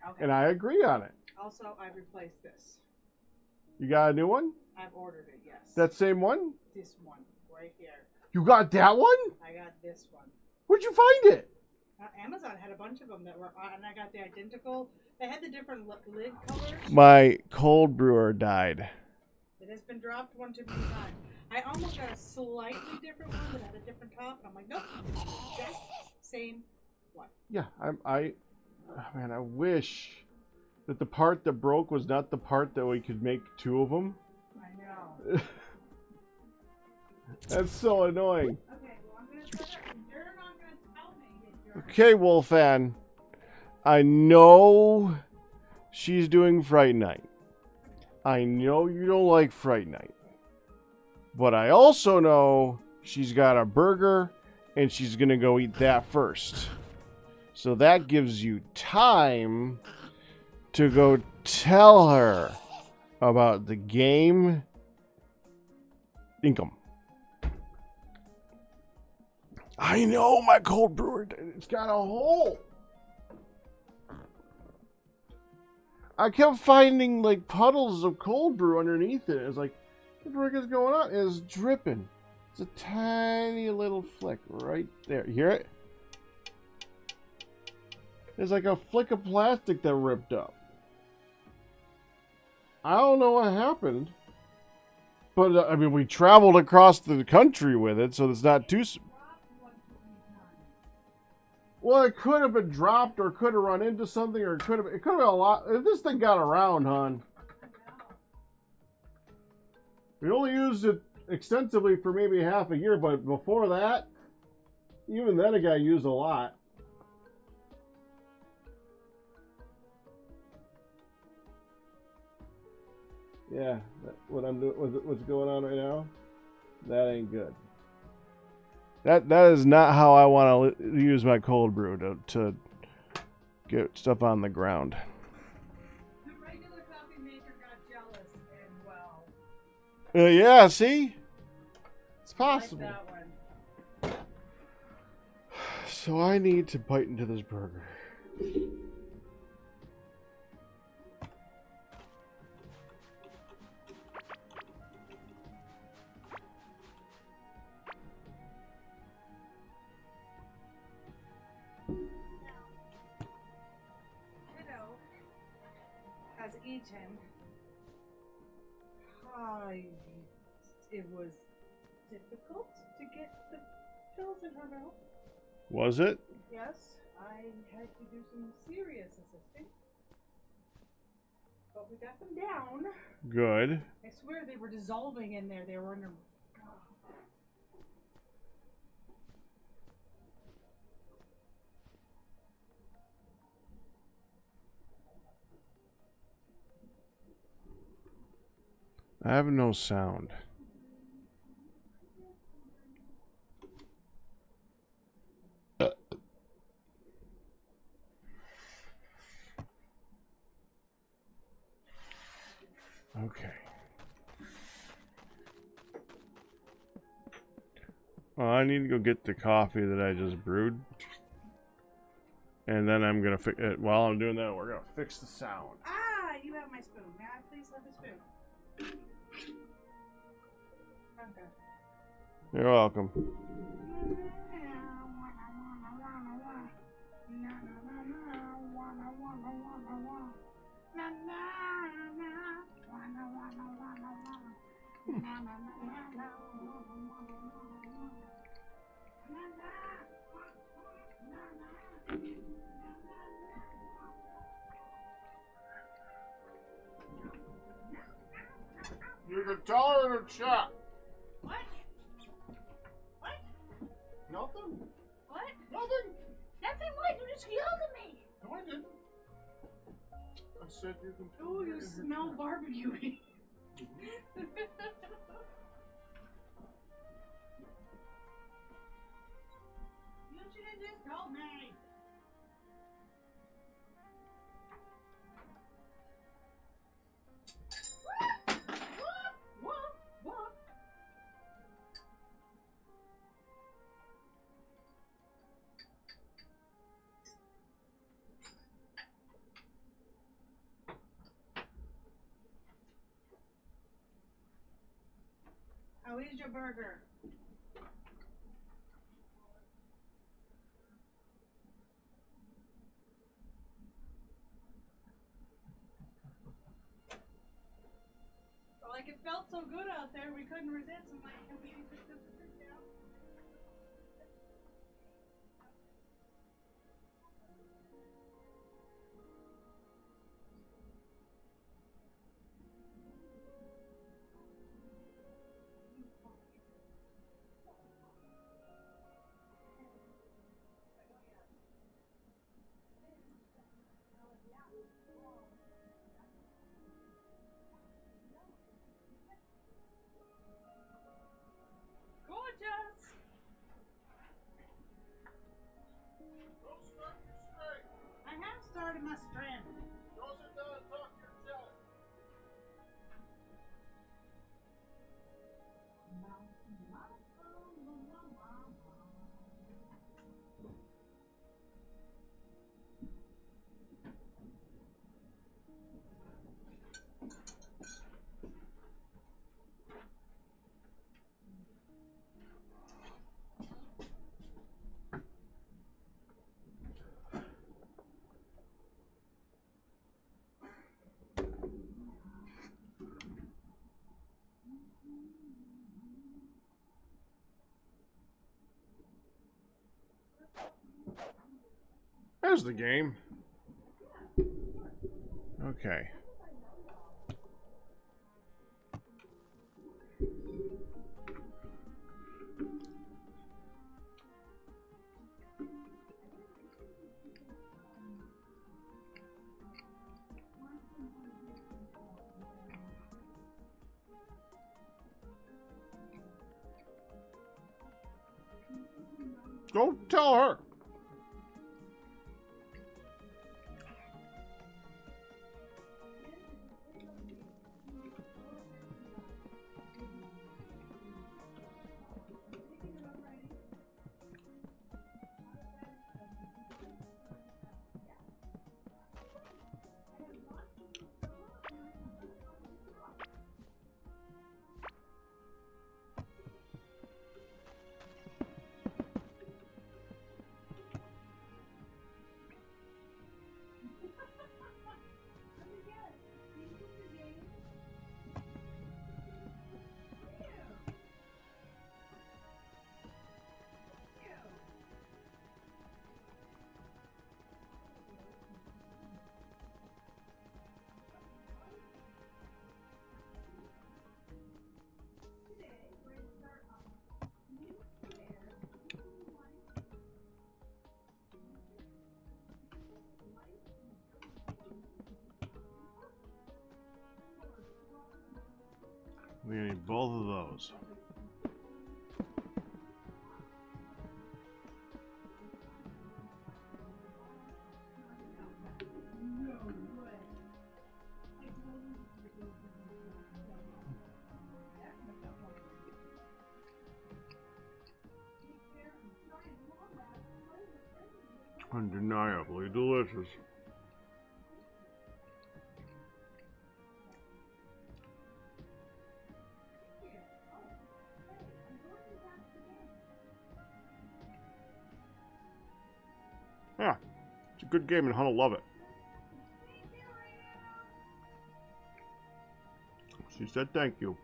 Okay. And I agree on it. Also, I replaced this. You got a new one? I've ordered it. Yes. That same one? this one right here. You got that one? I got this one. Where'd you find it? Amazon had a bunch of them that were, and I got the identical. They had the different lid colors. My cold brewer died. It has been dropped one too many times. I almost got a slightly different one that had a different top, and I'm like, nope, exact same What? Yeah, man, I wish that the part that broke was not the part that we could make two of them. I know. That's so annoying. Okay, well, I'm gonna set up. You're not gonna tell me that you're. Okay, Wolfan. I know she's doing Fright Night. I know you don't like Fright Night. But I also know she's got a burger and she's going to go eat that first. So that gives you time to go tell her about the game income. I know my cold brewer, it's got a hole. I kept finding like puddles of cold brew underneath it. It's like, what the frick is going on? It's dripping. It's a tiny little flick right there. You hear it? It's like a flick of plastic that ripped up. I don't know what happened. But, I mean, we traveled across the country with it, so it's not too... Well, it could have been dropped, or could have run into something, or it could have been a lot. If this thing got around, hon. We only used it extensively for maybe half a year, but before that, even then it got used a lot. Yeah, what I'm doing, what's going on right now, that ain't good. That is not how I want to use my cold brew to get stuff on the ground. The regular coffee maker got jealous and well. Yeah, see, it's possible. I like that one. So I need to bite into this burger. Has eaten. It was difficult to get the pills in her mouth. Was it? Yes, I had to do some serious assisting. But we got them down. Good. I swear they were dissolving in there. They were under... I have no sound. Okay. Well, I need to go get the coffee that I just brewed. And then I'm going to fix it. While I'm doing that, we're going to fix the sound. Ah, you have my spoon. May I please have the spoon? Okay. You're welcome. You can tell her to chat. What? What? Nothing. What? Nothing. Nothing. What? You just yelled at me. No, I didn't. I said you can tell Oh, her you to smell chat. barbecue. You should have just told me. How is your burger? Like it felt so good out there, we couldn't resist. I'm like, can we put this down? have started my strand. Go sit down and talk to your jelly. There's the game. Okay. Go tell her. We need both of those. Undeniably delicious. Yeah, it's a good game and Hunt'll love it. She said thank you.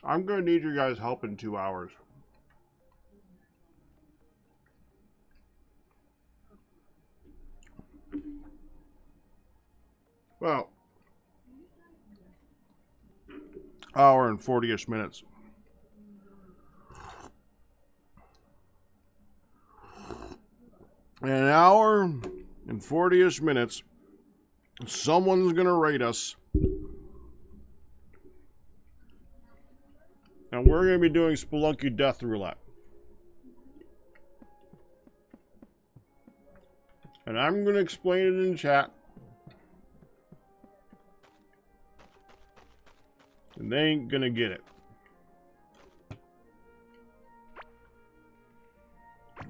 I'm gonna need your guys' help in 2 hours. Well, hour and 40-ish minutes. In an hour and 40-ish minutes, someone's gonna rate us. And we're gonna be doing Spelunky Death Roulette. And I'm gonna explain it in chat. And they ain't gonna get it.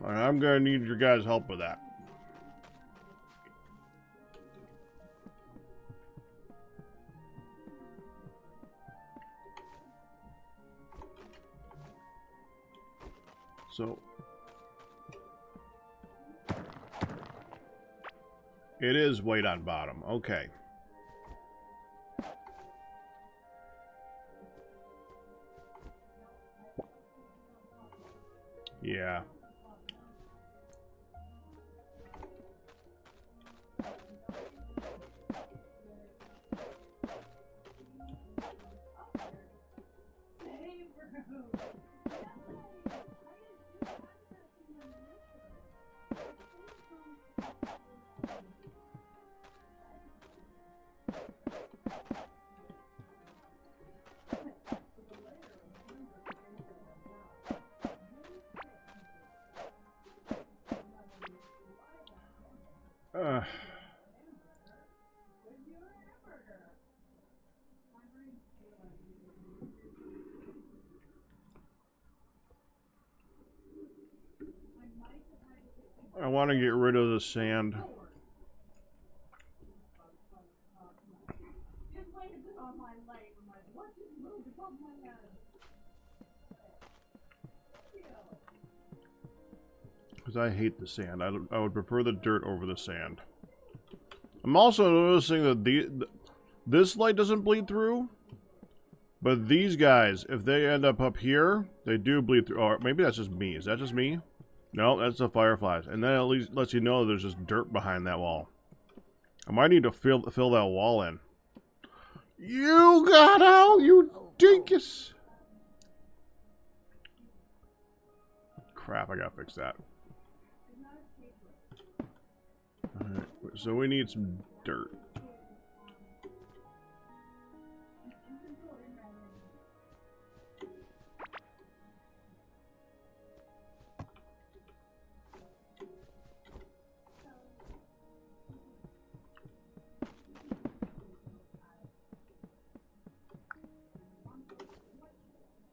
And I'm gonna need your guys' help with that. So it is weight on bottom. Okay. Yeah. I want to get rid of the sand. Because I hate the sand. I would prefer the dirt over the sand. I'm also noticing that this light doesn't bleed through. But these guys, if they end up here, they do bleed through. Or maybe that's just me. Is that just me? No, that's the fireflies. And then at least lets you know there's just dirt behind that wall. I might need to fill that wall in. You got out, you dinkus! Crap, I gotta fix that. Alright, so we need some dirt.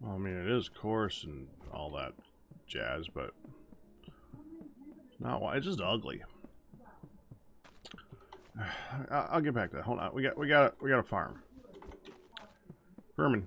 Well, I mean, it is coarse and all that jazz, but not why. It's just ugly. I'll get back to that. Hold on. We got a farm. Vermin.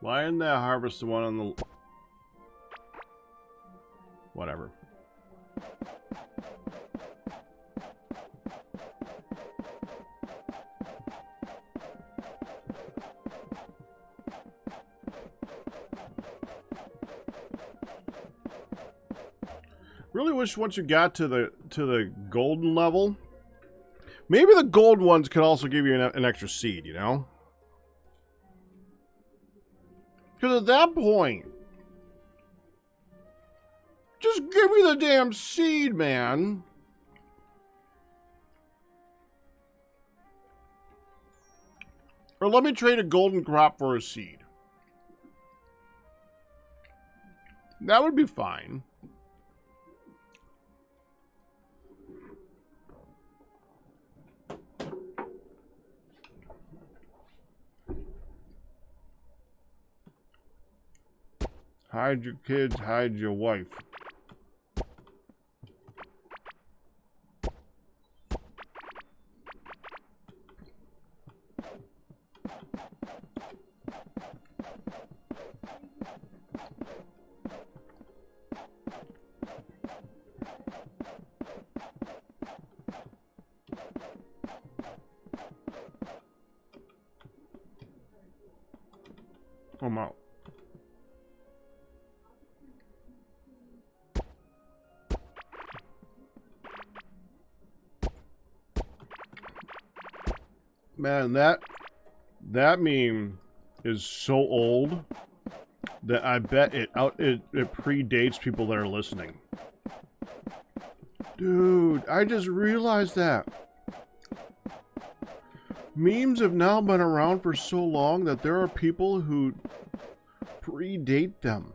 Why didn't that harvest the one on the... Whatever. Really wish once you got to the golden level, maybe the gold ones could also give you an extra seed, you know? Because at that point, just give me the damn seed, man. Or let me trade a golden crop for a seed. That would be fine. Hide your kids, hide your wife. I'm out. Man, that meme is so old that I bet it predates people that are listening. Dude, I just realized that. Memes have now been around for so long that there are people who predate them.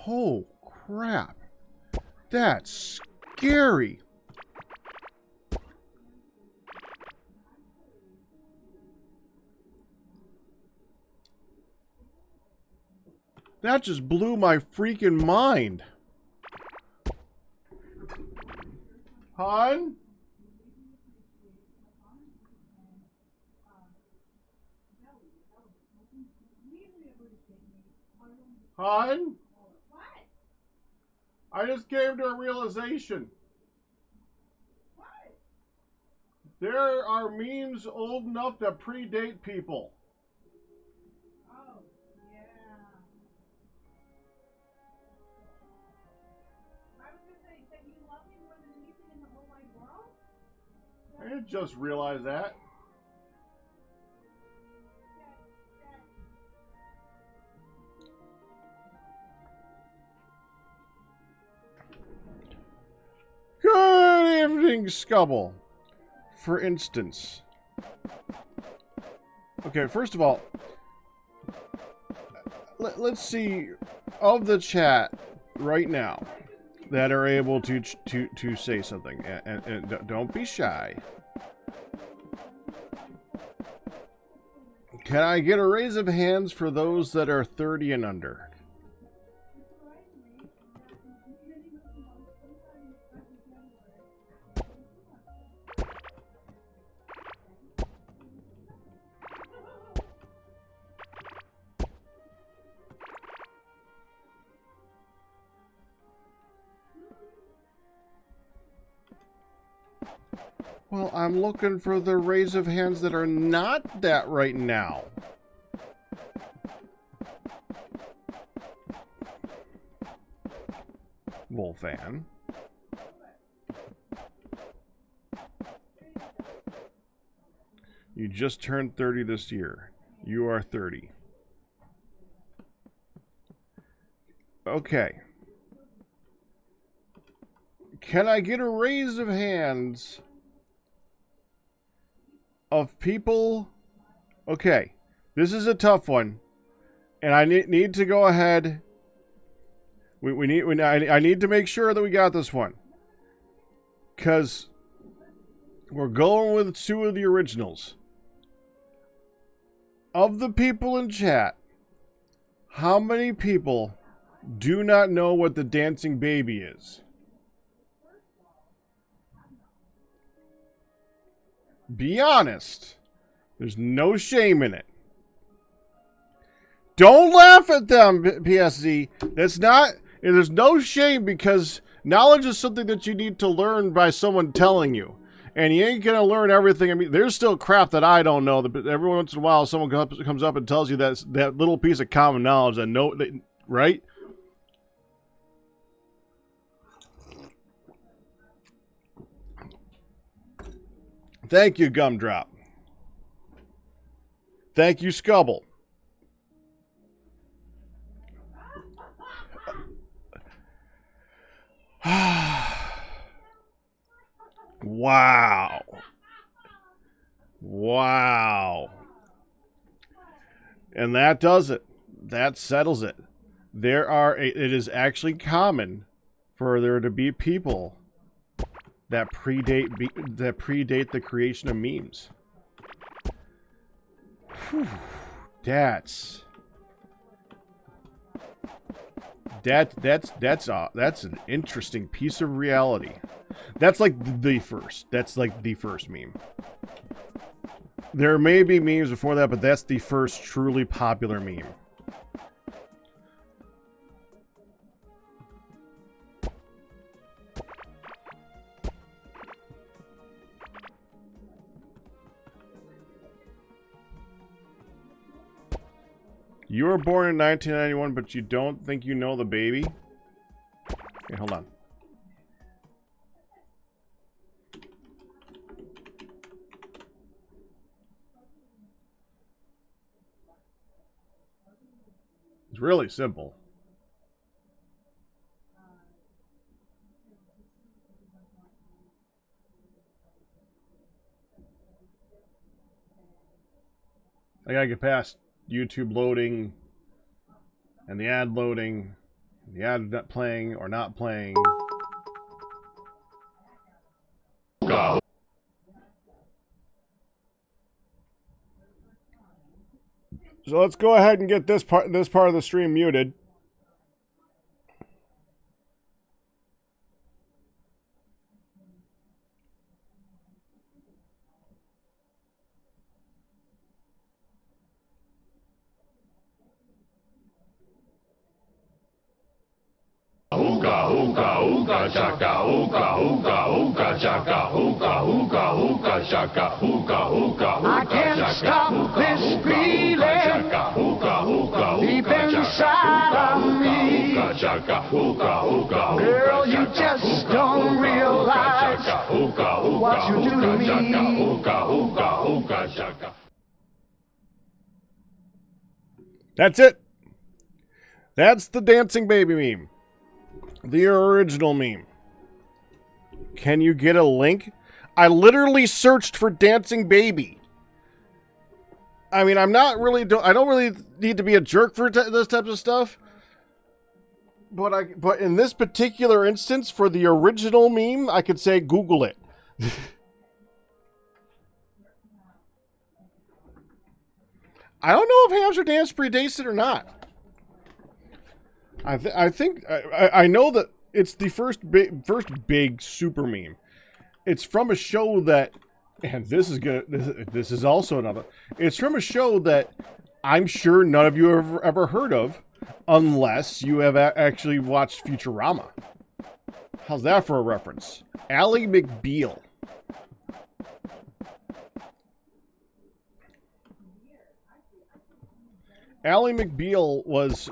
Oh, crap. That's scary. That just blew my freaking mind. Hon? Hon? What? I just came to a realization. What? There are memes old enough to predate people. Oh, yeah. I was gonna say that you love me I didn't just realize that. Good evening, Scubble. For instance. Okay, first of all, let's see of the chat right now that are able to say something, and don't be shy. Can I get a raise of hands for those that are 30 and under? Well, I'm looking for the raise of hands that are not that right now. Wolfan. You just turned 30 this year. You are 30. Okay. Can I get a raise of hands of people? Okay, this is a tough one, and I need to go ahead. I need to make sure that we got this one, because we're going with two of the originals. Of the people in chat, how many people do not know what the dancing baby is? Be honest. There's no shame in it. Don't laugh at them, PSZ. That's not... There's no shame, because knowledge is something that you need to learn by someone telling you. And you ain't going to learn everything. I mean, there's still crap that I don't know. But every once in a while, someone comes up and tells you that little piece of common knowledge. Right? Thank you, Gumdrop. Thank you, Scubble. Wow. Wow. And that does it. That settles it. It is actually common for there to be people that predate the creation of memes. Whew. That's an interesting piece of reality. That's like the first. That's like the first meme. There may be memes before that, but that's the first truly popular meme. You were born in 1991, but you don't think you know the baby? Okay, hold on. It's really simple. I gotta get past YouTube loading and the ad loading, the ad not playing or not playing. Go. So let's go ahead and get this part of the stream muted. Ooga ooga ooga chaka ooga ooga ooga chaka ooga ooga ooga chaka ooga ooga ooga I can't stop this feeling deep inside of me. Girl, you just don't realize what you do to me. That's it. That's the dancing baby meme. The original meme. Can you get a link? I literally searched for dancing baby. I mean, I don't really need to be a jerk for this type of stuff. But in this particular instance, for the original meme, I could say Google it. I don't know if Hamster Dance predates it or not. I think I know that it's the first big super meme. It's from a show that, and this is good. This is also another. It's from a show that I'm sure none of you have ever heard of, unless you have actually watched Futurama. How's that for a reference? Ally McBeal. Ally McBeal was,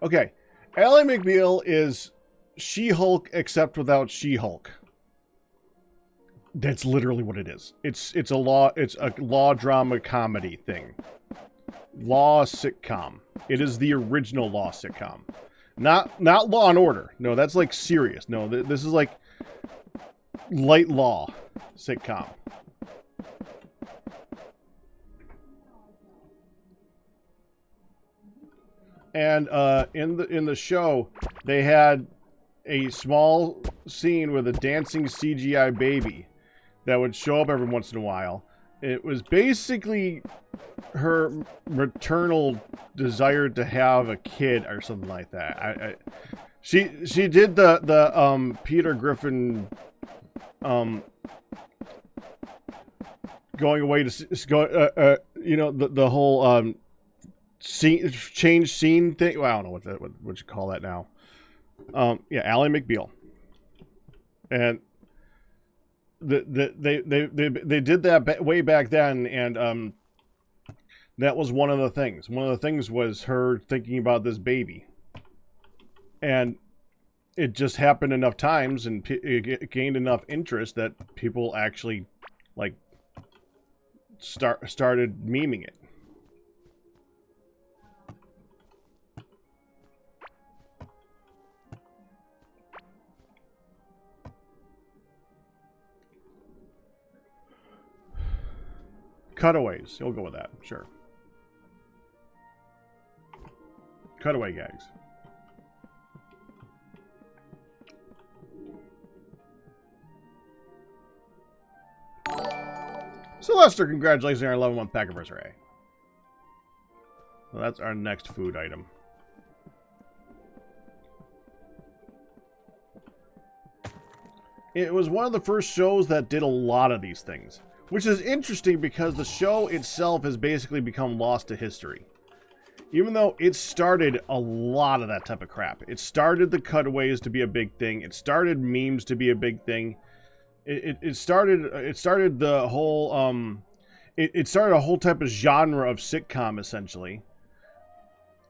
okay. Ally McBeal is She-Hulk except without She-Hulk. That's literally what it is. It's a law drama comedy thing. Law sitcom. It is the original Law sitcom. Not Law and Order. No, that's like serious. No, this is like light law sitcom. And in the show, they had a small scene with a dancing CGI baby that would show up every once in a while. It was basically her maternal desire to have a kid or something like that. She did the Peter Griffin going away to go the whole change scene thing. Well, I don't know what you call that now. Yeah, Ally McBeal, and they did that way back then, and that was one of the things. One of the things was her thinking about this baby, and it just happened enough times, and it gained enough interest that people actually like started memeing it. Cutaways. You'll go with that. Sure. Cutaway gags. So Lester, congratulations on our 11-month pack anniversary. Well, that's our next food item. It was one of the first shows that did a lot of these things. Which is interesting because the show itself has basically become lost to history. Even though it started a lot of that type of crap. It started the cutaways to be a big thing. It started memes to be a big thing. It started the whole it started a whole type of genre of sitcom essentially.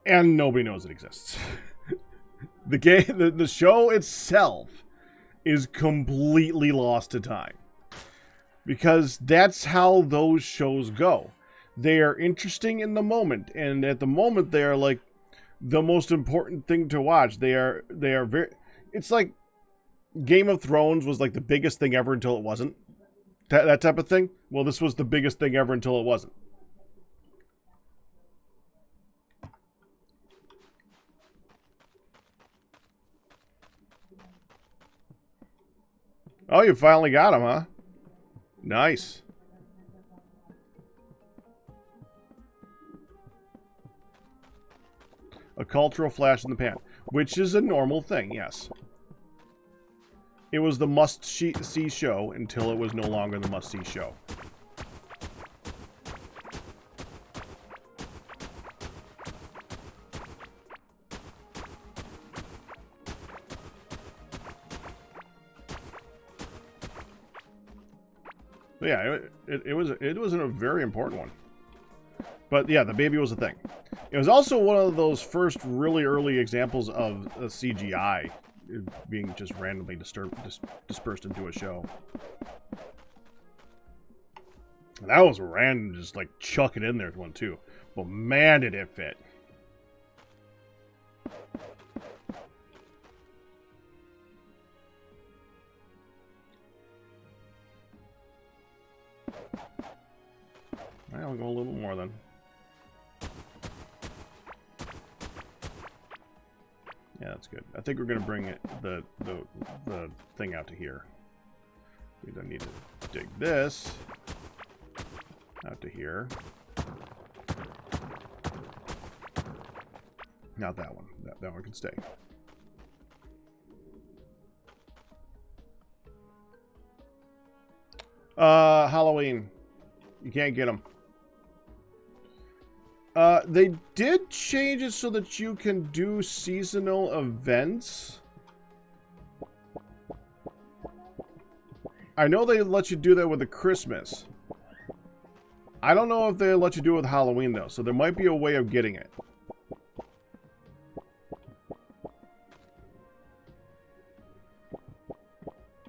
And nobody knows it exists. The show itself is completely lost to time. Because that's how those shows go. They are interesting in the moment, and at the moment they are like the most important thing to watch. They are very. It's like Game of Thrones was like the biggest thing ever until it wasn't. That type of thing. Well, this was the biggest thing ever until it wasn't. Oh, you finally got him, huh? Nice. A cultural flash in the pan, which is a normal thing, yes. It was the must-see show until it was no longer the must-see show. Yeah, it was a very important one. But yeah, the baby was a thing. It was also one of those first really early examples of CGI being just randomly dispersed into a show. And that was random, just like chuck it in there one too. But man, did it fit. I'll go a little more then. Yeah, that's good. I think we're gonna bring the thing out to here. We don't need to dig this out to here. Not that one. That one can stay. Halloween. You can't get them. They did change it so that you can do seasonal events. I know they let you do that with the Christmas. I don't know if they let you do it with Halloween though, so there might be a way of getting it.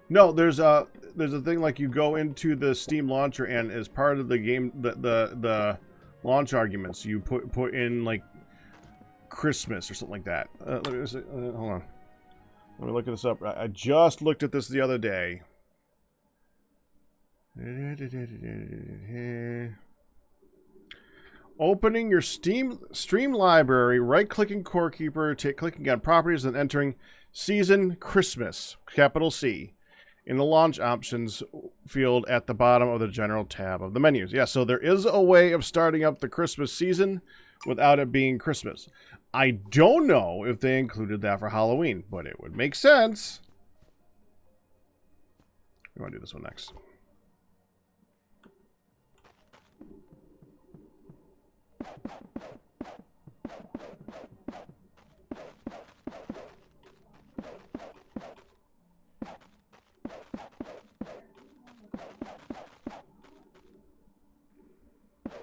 No, there's a thing like you go into the Steam launcher and as part of the game the launch arguments you put in like Christmas or something like that. Let me see, hold on. Let me look this up. I just looked at this the other day. Opening your Stream library, right-clicking Core Keeper, clicking on Properties, and entering Season Christmas, capital C, in the Launch Options field at the bottom of the General tab of the menus. Yeah, so there is a way of starting up the Christmas season without it being Christmas. I don't know if they included that for Halloween, but it would make sense. We want to do this one next.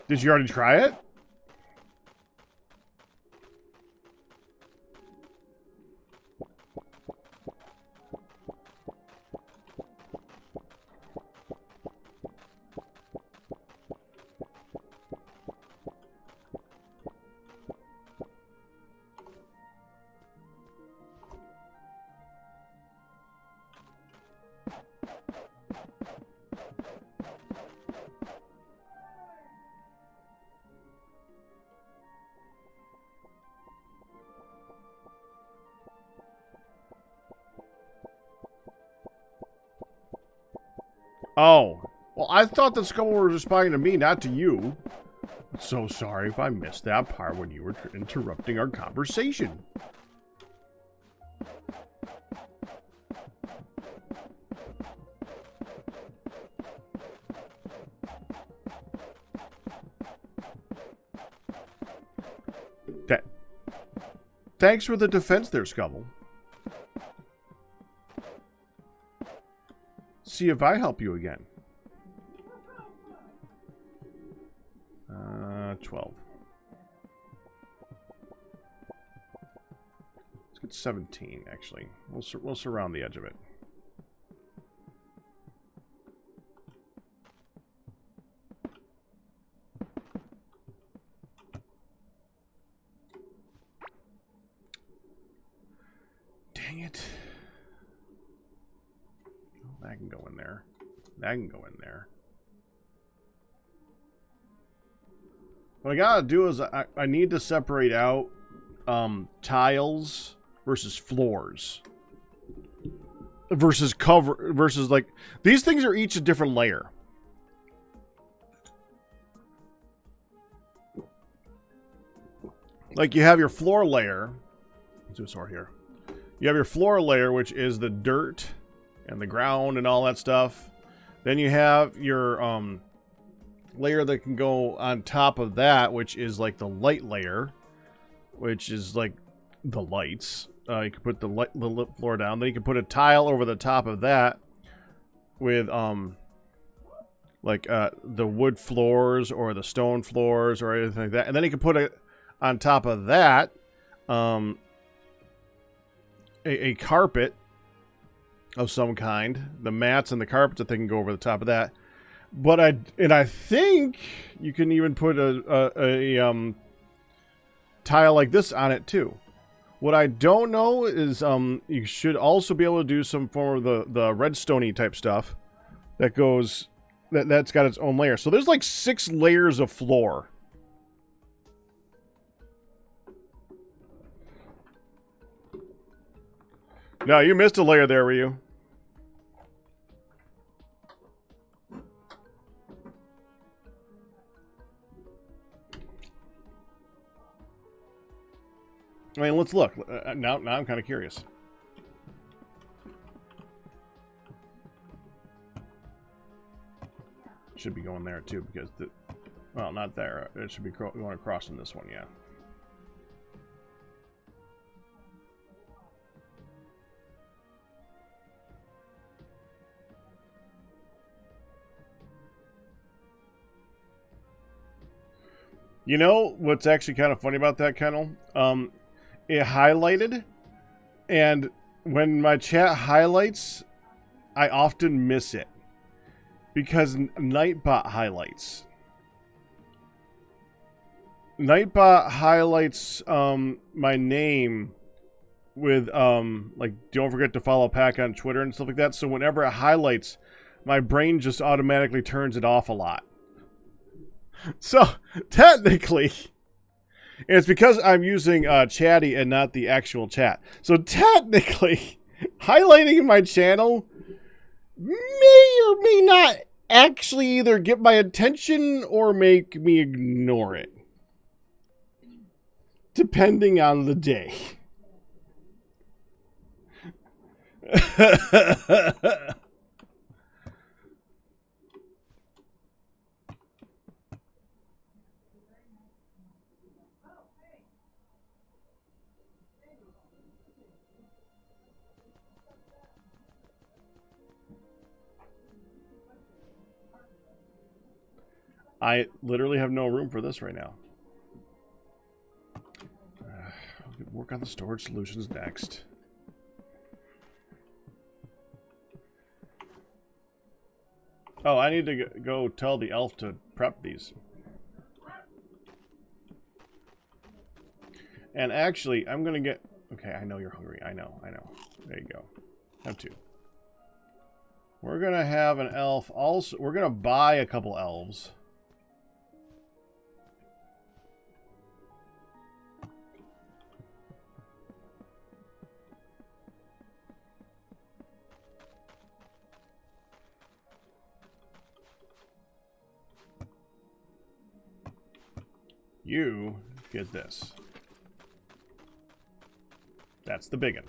Did you already try it? Oh, well, I thought the Scumble were responding to me, not to you. I'm so sorry if I missed that part when you were interrupting our conversation. Thanks for the defense there, Scumble. See if I help you again. 12. Let's get 17, actually. We'll surround the edge of it. Dang it. That can go in there. That can go in there. What I gotta do is I need to separate out tiles versus floors. Versus cover, versus like, these things are each a different layer. Like you have your floor layer. Let's do a sort here. You have your floor layer, which is the dirt and the ground and all that stuff. Then you have your layer that can go on top of that, which is like the light layer, which is like the lights. You can put the floor down. Then you can put a tile over the top of that with like the wood floors or the stone floors or anything like that. And then you can put it on top of that a carpet of some kind. The mats and the carpets, if they can go over the top of that. But I think you can even put a tile like this on it too. What I don't know is you should also be able to do some form of the redstone-y type stuff that goes that's got its own layer. So there's like 6 layers of floor. No, you missed a layer there, were you? I mean, let's look. Now I'm kind of curious. Should be going there too, because well, not there. It should be going across from this one, yeah. You know what's actually kind of funny about that, Kennel? It highlighted, and when my chat highlights, I often miss it because Nightbot highlights. Nightbot highlights my name with like, don't forget to follow Pack on Twitter and stuff like that. So whenever it highlights, my brain just automatically turns it off a lot. So technically, it's because I'm using Chatty and not the actual chat. So technically, highlighting my channel may or may not actually either get my attention or make me ignore it. Depending on the day. I literally have no room for this right now. I'll work on the storage solutions next. Oh, I need to go tell the elf to prep these. And actually, I'm going to get... Okay, I know you're hungry. I know. There you go. Have 2. We're going to have an elf also... We're going to buy a couple elves. You get this. That's the big one.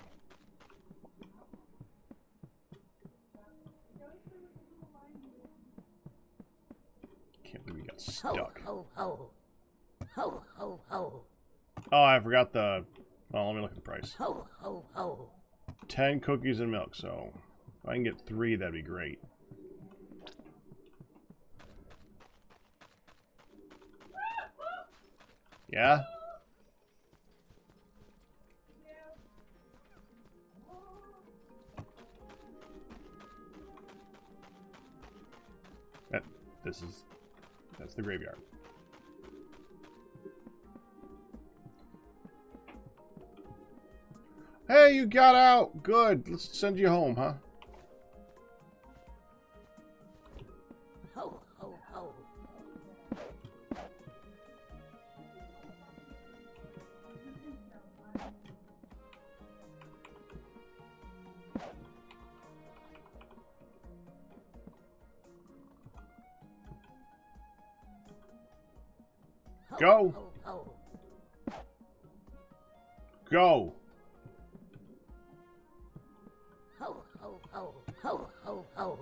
Can't believe we got stuck. Ho, ho, ho. Ho, ho, ho. Oh, I forgot the... Well, let me look at the price. Ho, ho, ho. 10 cookies and milk, so if I can get 3, that'd be great. Yeah? That's the graveyard. Hey, you got out! Good. Let's send you home, huh? Ho, ho, ho. Go! Ho, ho. Go! Ho, ho, ho. Ho, ho, ho.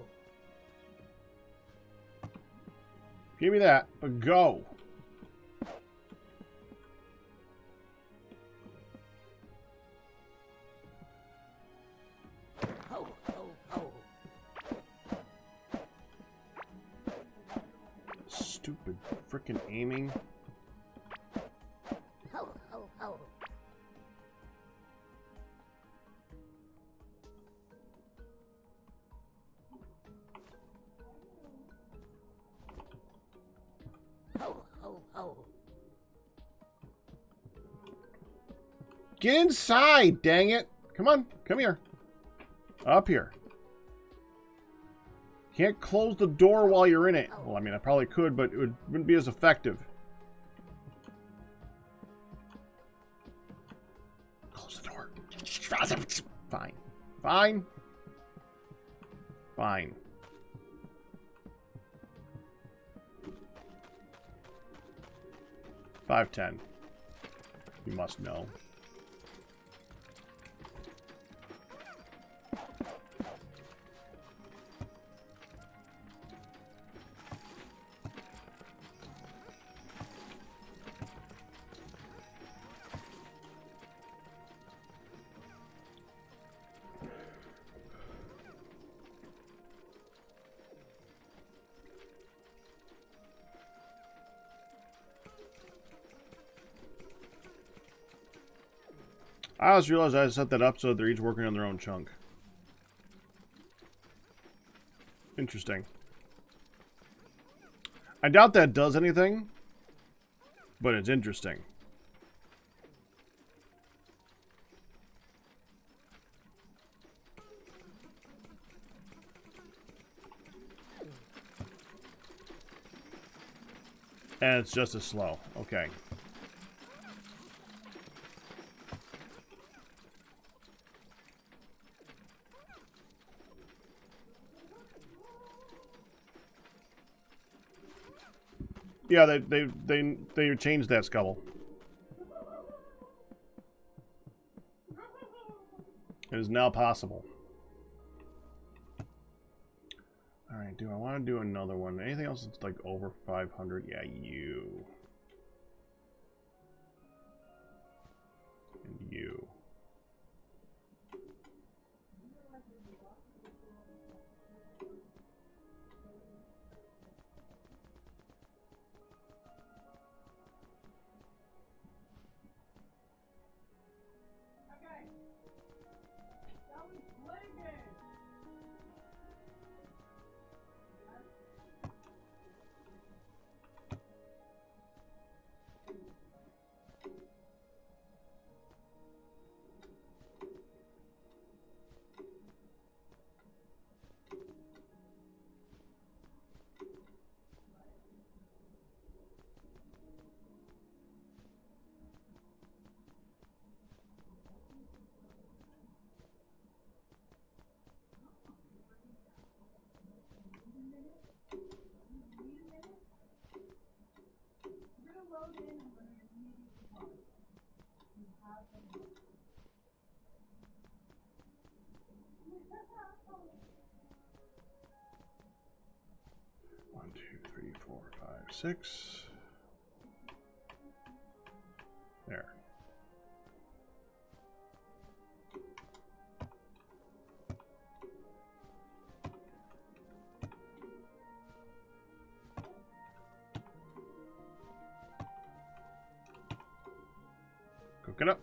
Give me that, but go! Ho, ho, ho. Stupid frickin' aiming. Ho, ho, ho. Get inside, dang it. Come on, come here. Up here. Can't close the door while you're in it. Well, I mean, I probably could, but it wouldn't be as effective. Close the door. Fine. Fine. Fine. $5.10. You must know. I just realized I set that up so they're each working on their own chunk. Interesting. I doubt that does anything, but it's interesting. And it's just as slow. Okay. Yeah, they changed that scuttle. It is now possible. All right, do I want to do another one? Anything else that's like over 500? Yeah, you. And you. One, two, three, four, five, six. There. Cook it up.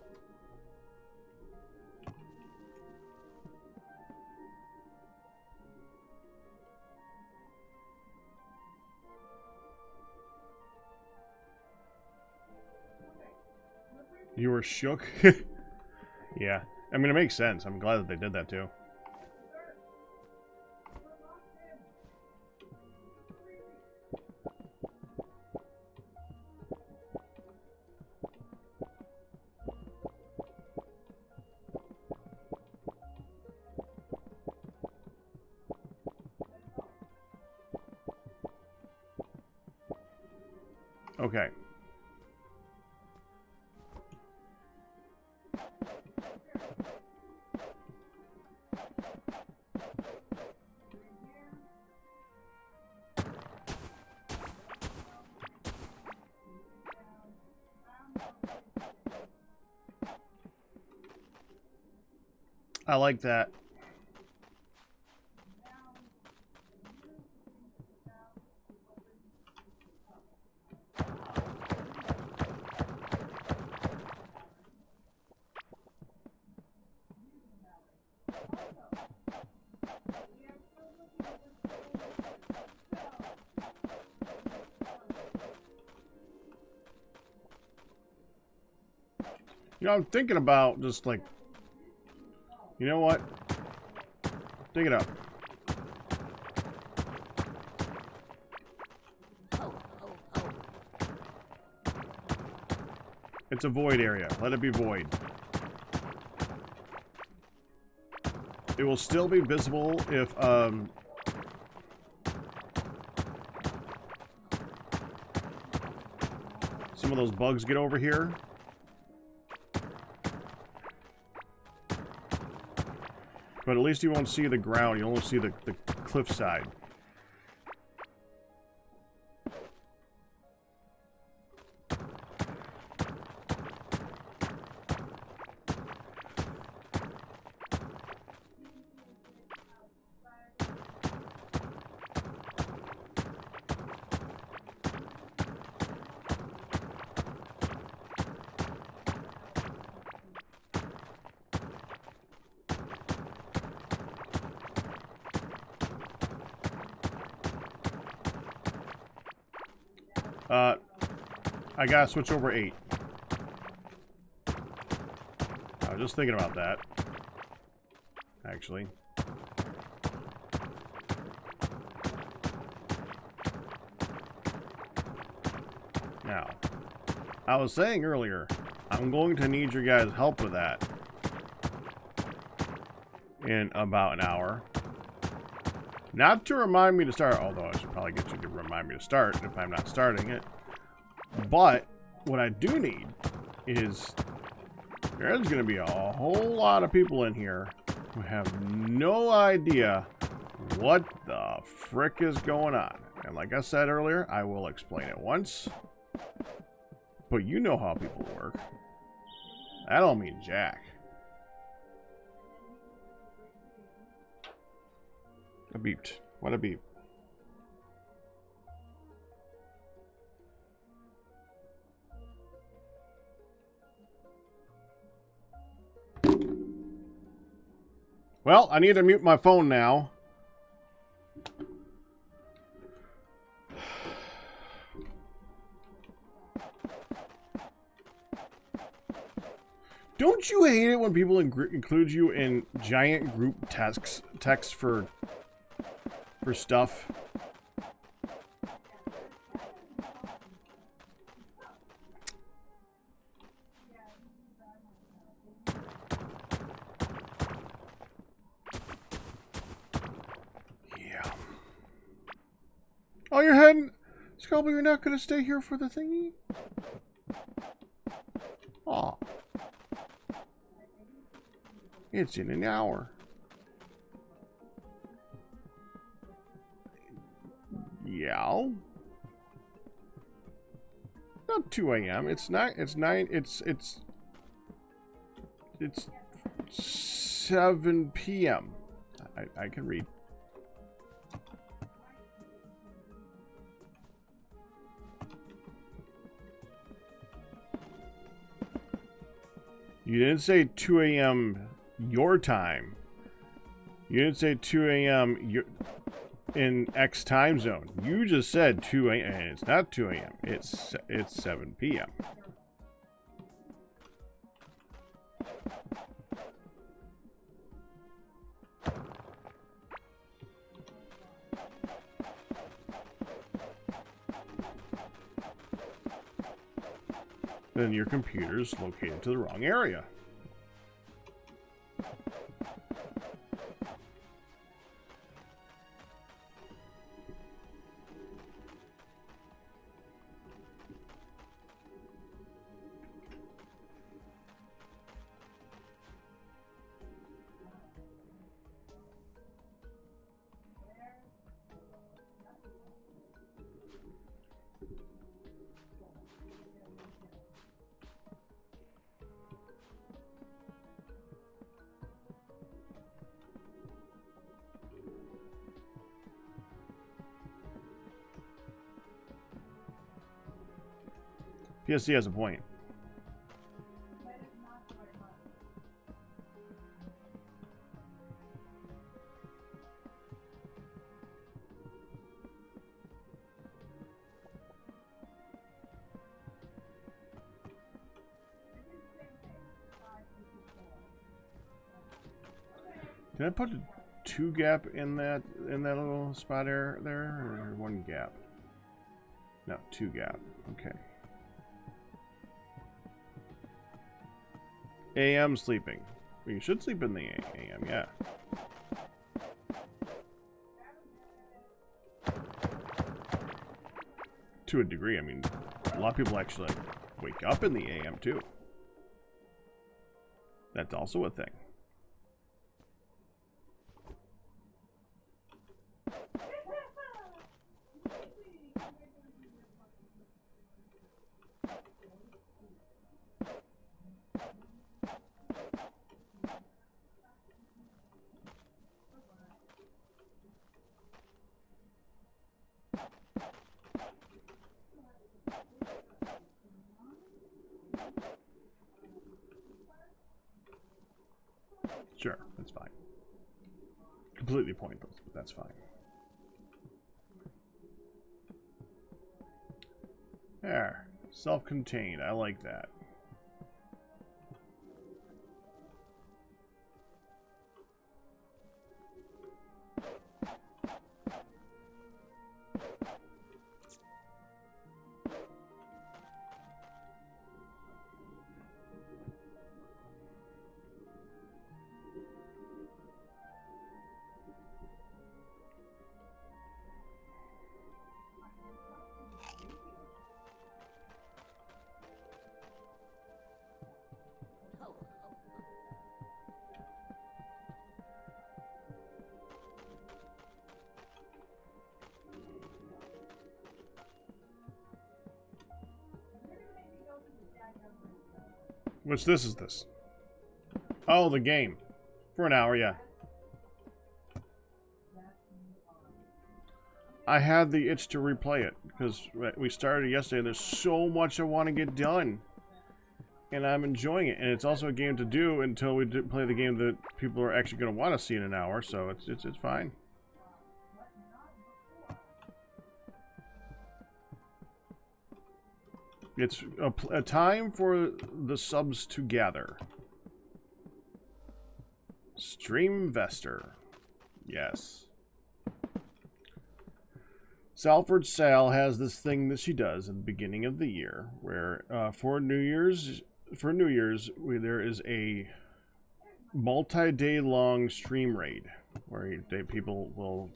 You were shook? Yeah. I mean, it makes sense. I'm glad that they did that too. Okay. I like that. You know, I'm thinking about just like, you know what? Dig it up. Ho, ho, ho. It's a void area. Let it be void. It will still be visible if, some of those bugs get over here. But at least you won't see the ground. You'll only see the cliffside. I gotta switch over 8. I was just thinking about that. Actually. Now, I was saying earlier, I'm going to need your guys' help with that in about an hour. Not to remind me to start, although I should probably get you to remind me to start if I'm not starting it. But what I do need is there's going to be a whole lot of people in here who have no idea what the frick is going on. And like I said earlier, I will explain it once. But you know how people work. I don't mean jack. A beeped. What a beep. Well, I need to mute my phone now. Don't you hate it when people include you in giant group texts for stuff? Yeah. Oh, you're heading? Scalpel, you're not going to stay here for the thingy? Aw. It's in an hour. Yeah. Not 2 a.m. It's 9. It's 9. It's 7 p.m. I can read. You didn't say 2 a.m. your time. You didn't say 2 a.m. in X time zone. You just said 2 a.m. and it's not 2 a.m. It's 7 p.m. Then your computer's located to the wrong area. PSC has a point. Can I put a 2 gap in that little spot there, or 1 gap? No, 2 gap. Okay. AM sleeping. Well, you should sleep in the AM, yeah. To a degree, I mean, a lot of people actually wake up in the AM too. That's also a thing. Sure, that's fine. Completely pointless, but that's fine. There. Self-contained. I like that. Which this is this? Oh, the game. For an hour, yeah. I had the itch to replay it because we started yesterday and there's so much I want to get done. And I'm enjoying it. And it's also a game to do until we play the game that people are actually going to want to see in an hour, so it's fine. It's a time for the subs to gather. Streamvestor. Yes. Salford Sal has this thing that she does at the beginning of the year, where for New Year's, there is a multi-day long stream raid, where people will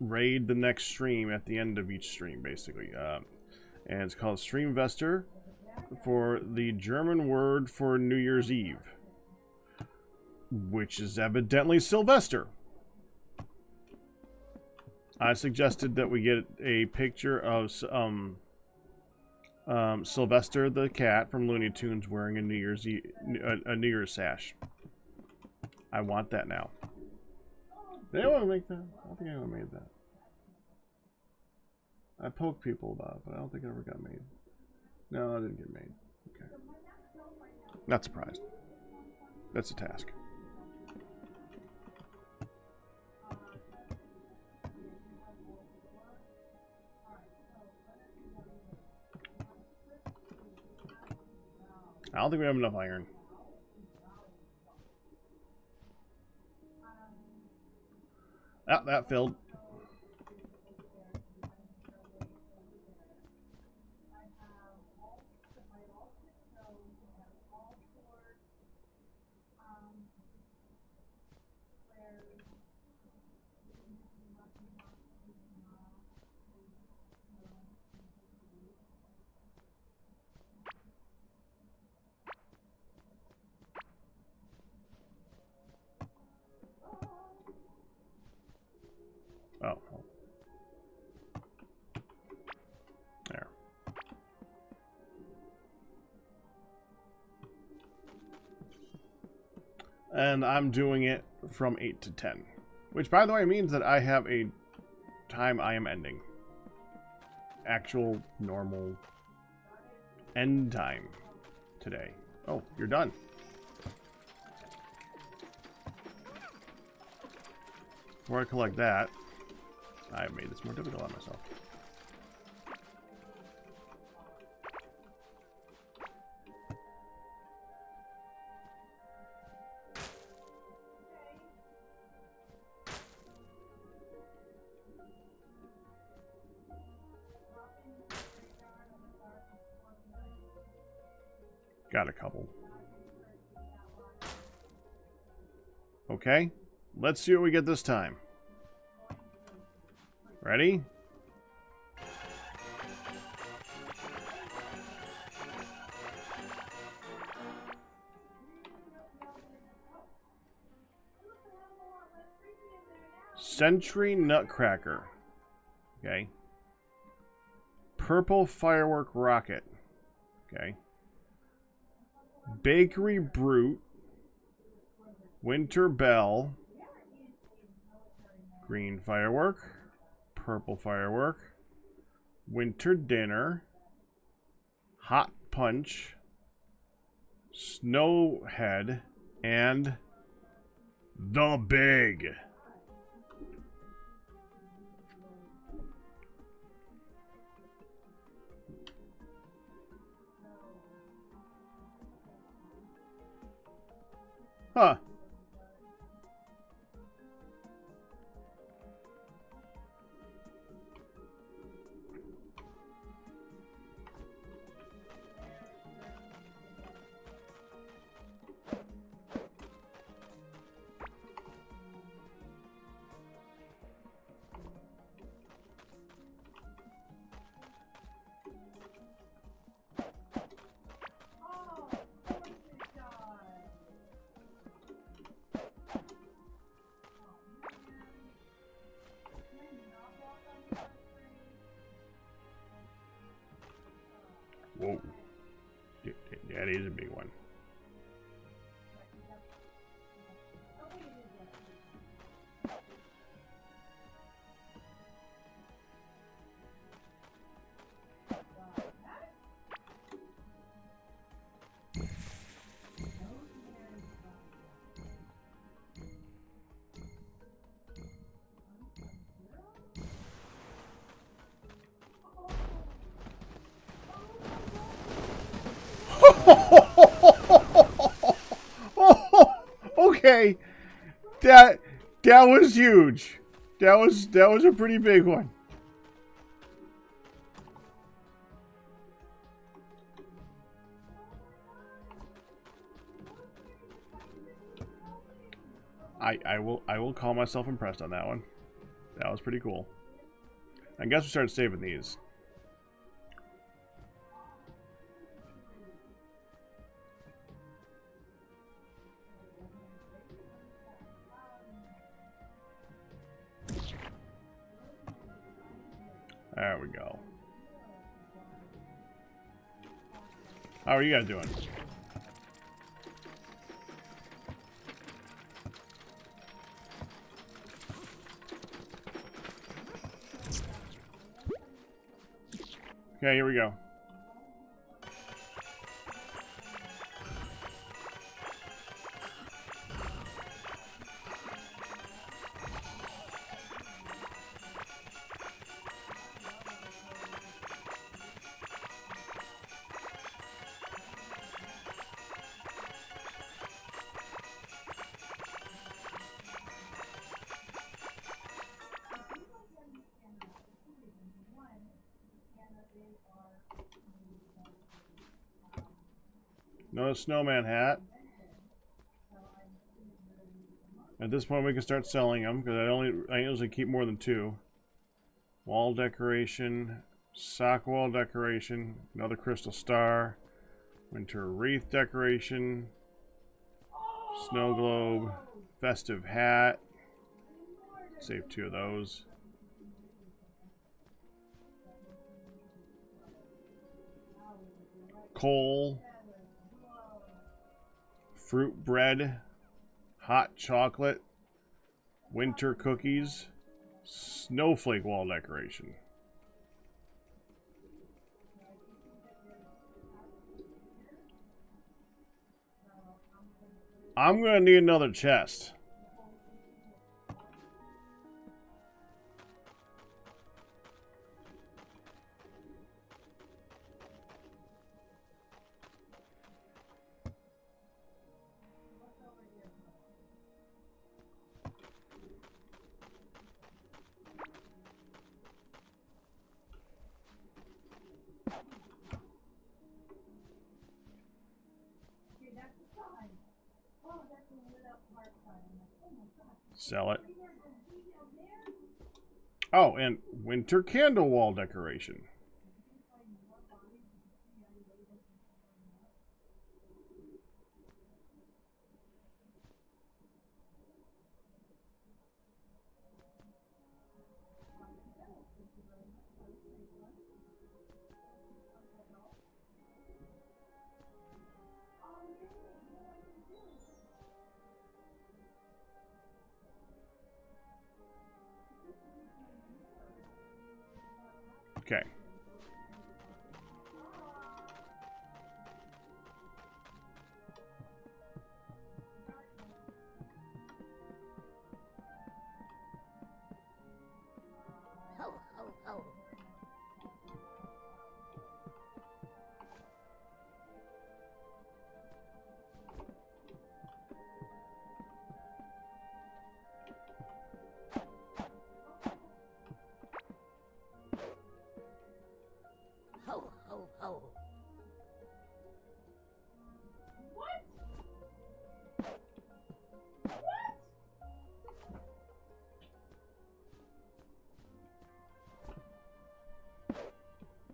raid the next stream at the end of each stream, basically. And it's called Streamvestor, for the German word for New Year's Eve, which is evidently Sylvester. I suggested that we get a picture of Sylvester the cat from Looney Tunes wearing a New Year's sash. I want that now. Did anyone make that? I don't think anyone made that. I poked people about it, but I don't think it ever got made. No, it didn't get made. Okay. Not surprised. That's a task. I don't think we have enough iron. Ah, that filled. Oh. There. And I'm doing it from 8 to 10. Which, by the way, means that I have a time I am ending. Actual, normal end time today. Oh, you're done. Before I collect that, I made this more difficult on myself. Got a couple. Okay. Let's see what we get this time. Ready? Century Nutcracker. Okay. Purple Firework Rocket. Okay. Bakery Brute. Winter Bell. Green Firework. Purple Firework. Winter Dinner. Hot Punch. Snowhead. And The Big. Huh. Whoa. That is a big one. Okay, that was huge. That was a pretty big one. I will call myself impressed on that one. That was pretty cool. I guess we start saving these. There we go. How are you guys doing? Okay, here we go. No snowman hat. At this point, we can start selling them because I usually keep more than 2. Wall decoration, sock wall decoration, another crystal star, winter wreath decoration, snow globe, festive hat. Save 2 of those. Coal. Fruit bread, hot chocolate, winter cookies, snowflake wall decoration. I'm gonna need another chest. Sell it. Oh, and winter candle wall decoration. Okay. Ho, ho, ho. Ho, ho, ho. What? What?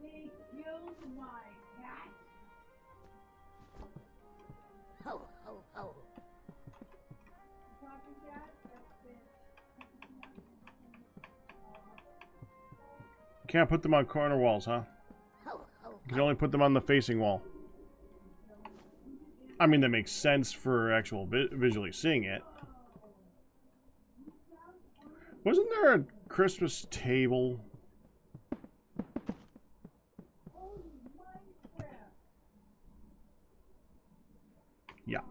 They killed my cat. Ho, ho, ho. Talking cat. That's it. Can't put them on corner walls, huh? Ho, ho, You can only put them on the facing wall. I mean, that makes sense for actual visually seeing it. Wasn't there a Christmas table? Yeah.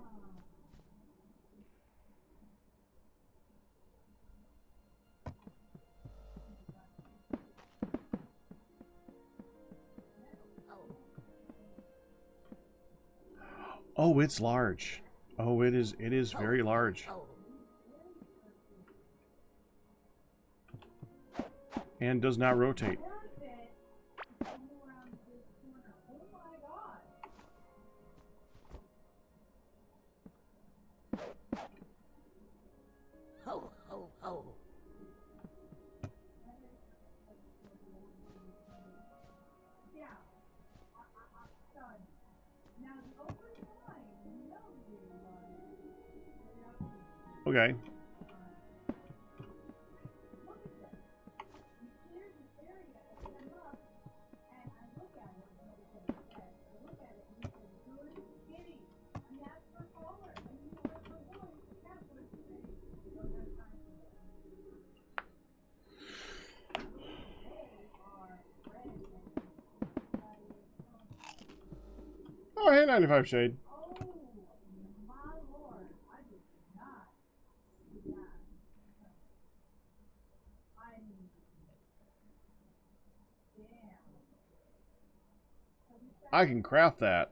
Oh, it's large. Oh, it is very large. ho. And does not rotate. Ho, ho, ho. Okay. Oh, hey, 95 Shade. I can craft that.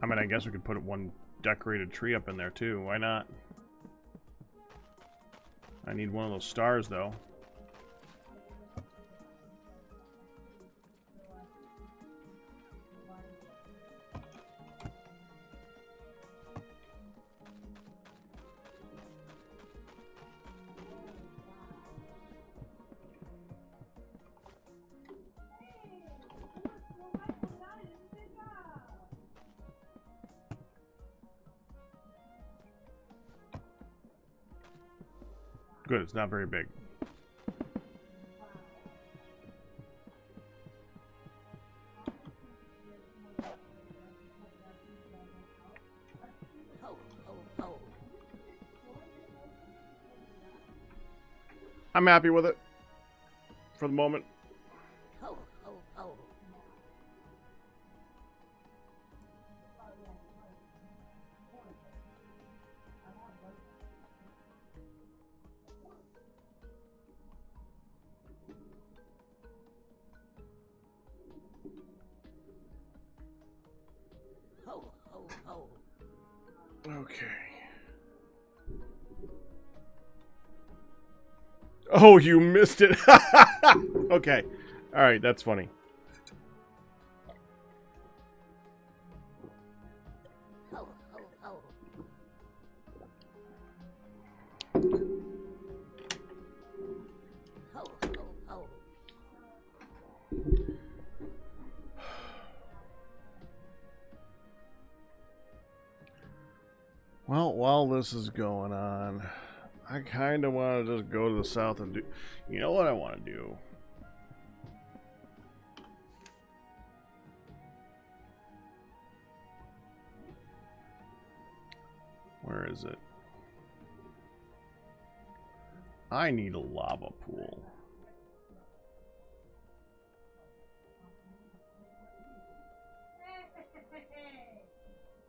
I mean, I guess we could put one decorated tree up in there too. Why not? I need one of those stars though. Good, it's not very big. Ho, ho, ho. I'm happy with it for the moment. Ho, ho, ho. Ho, ho, ho. Okay. Oh, you missed it. Okay. All right, that's funny. Ho, ho, ho. Ho, ho, ho. Well, while this is going on, I kind of want to just go to the south and do... You know what I want to do? Where is it? I need a lava pool.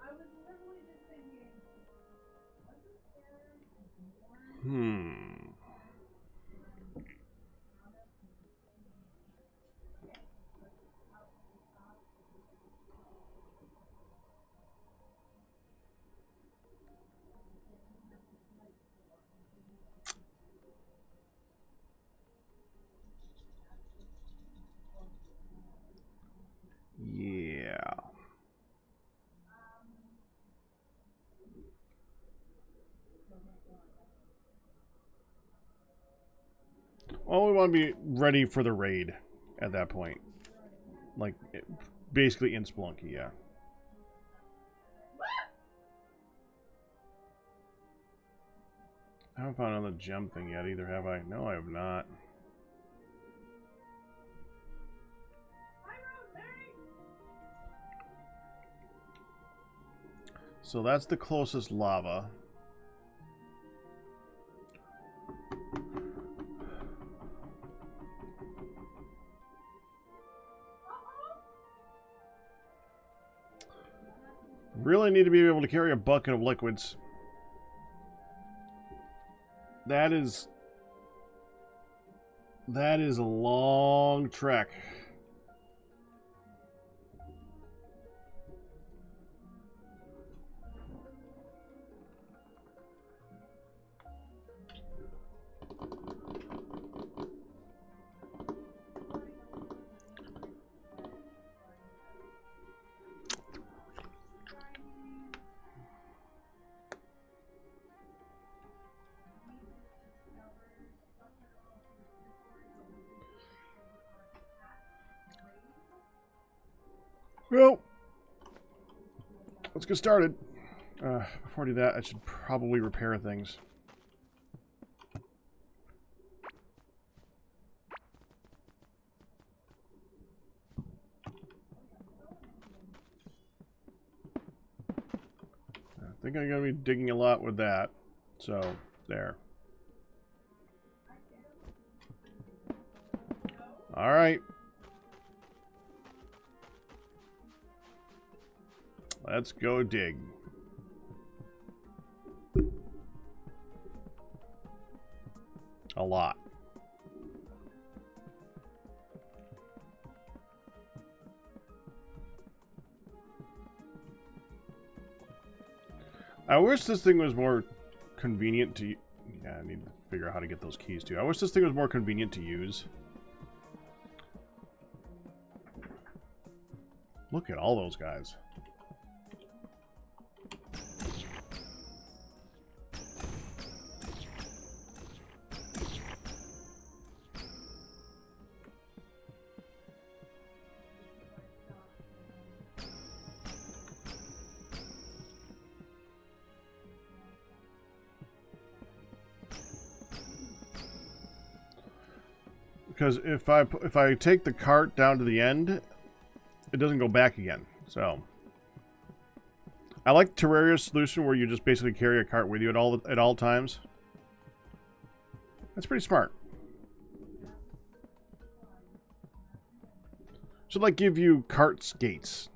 I was literally just thinking, wasn't there Hmm. Yeah. Well, we want to be ready for the raid at that point. Like, basically in Spelunky, yeah. I haven't found another gem thing yet either, have I? No, I have not. So that's the closest lava. Really need to be able to carry a bucket of liquids. That is a long trek. Well, let's get started. Before I do that, I should probably repair things. I think I'm going to be digging a lot with that. So, there. Alright. Let's go dig. A lot. I wish this thing was more convenient to... Yeah, I need to figure out how to get those keys too. I wish this thing was more convenient to use. Look at all those guys. Because if I take the cart down to the end, it doesn't go back again. So I like Terraria's solution where you just basically carry a cart with you at all times. That's pretty smart. Should like give you cart skates.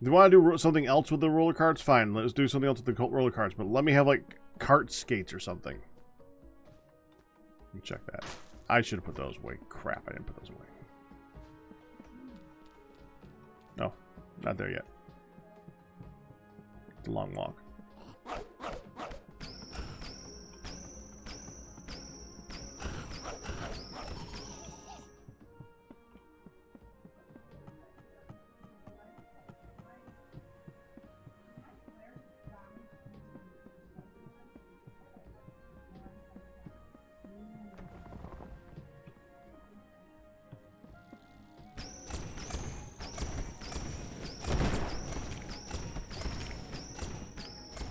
If you want to do something else with the roller carts, fine. Let's do something else with the roller carts. But let me have like cart skates or something. Let me check that. I should have put those away. Crap, I didn't put those away. No, not there yet. a long walk.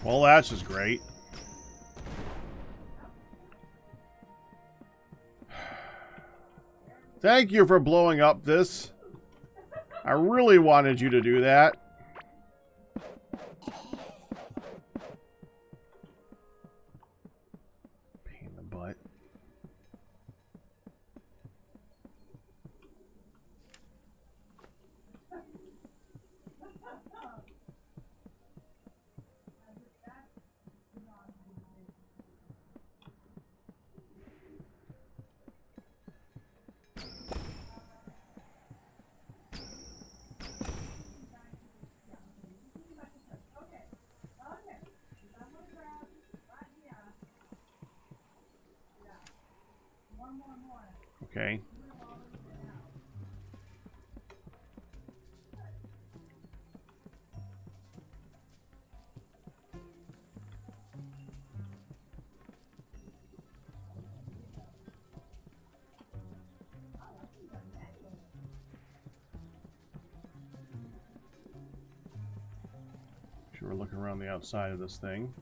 Well, that's just great. Thank you for blowing up this. I really wanted you to do that. Pain in the butt. Okay. Sure, we're looking around the outside of this thing.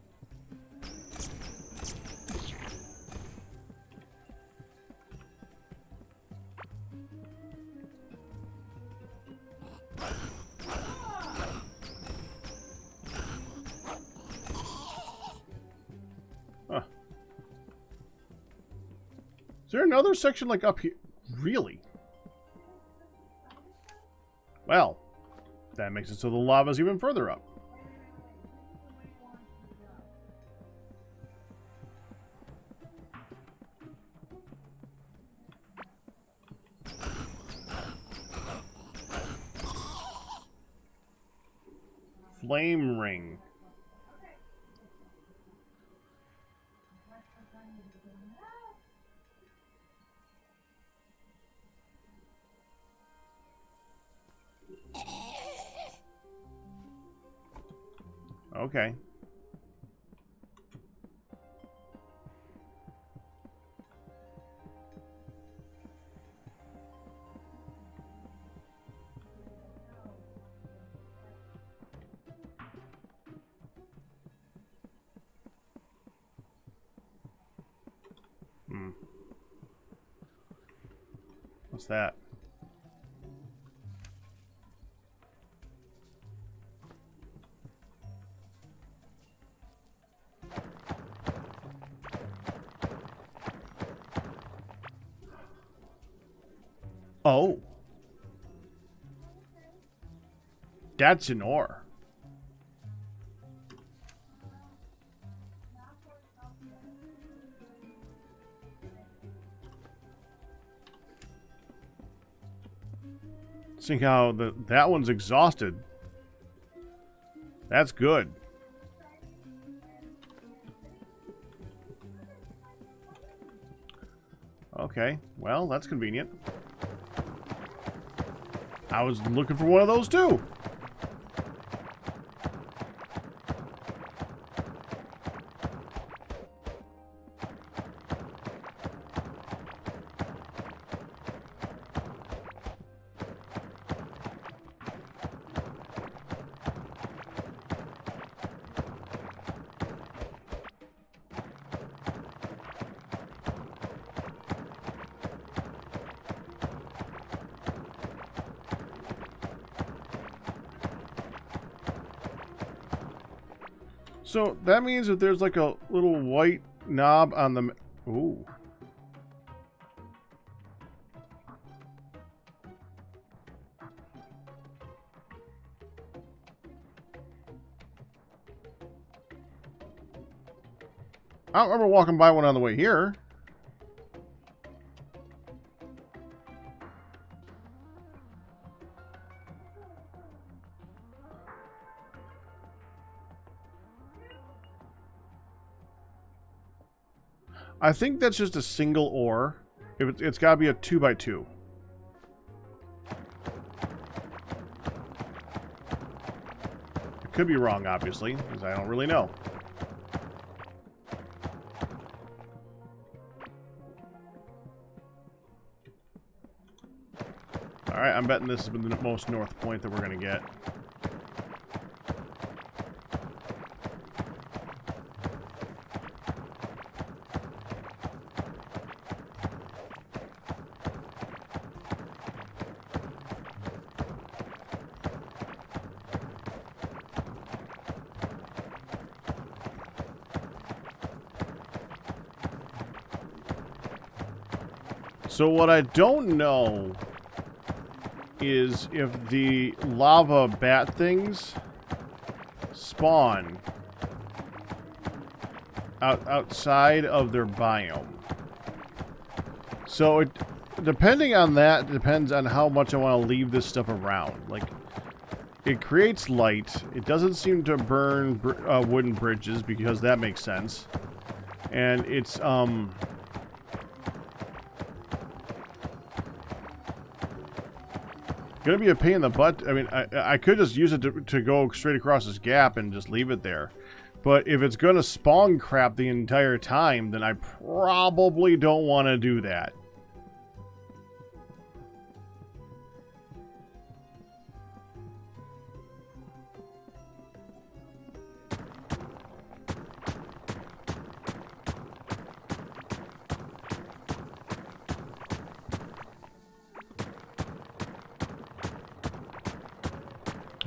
Huh. Is there another section like up here? Really? Well, that makes it so the lava's even further up. Flame ring. Okay. What's that? Oh. That's an ore. Seeing how that one's exhausted. That's good. Okay, well, that's convenient. I was looking for one of those too. So that means that there's like a little white knob on the... Ooh. I don't remember walking by one on the way here. I think that's just a single ore. It's got to be a 2x2. I could be wrong, obviously, because I don't really know. Alright, I'm betting this is the most north point that we're going to get. So what I don't know is if the lava bat things spawn outside of their biome. So depending on that, depends on how much I want to leave this stuff around. Like, it creates light. It doesn't seem to burn wooden bridges, because that makes sense. And it's gonna be a pain in the butt. I mean, I could just use it to go straight across this gap and just leave it there. But if it's gonna spawn crap the entire time, then I probably don't want to do that.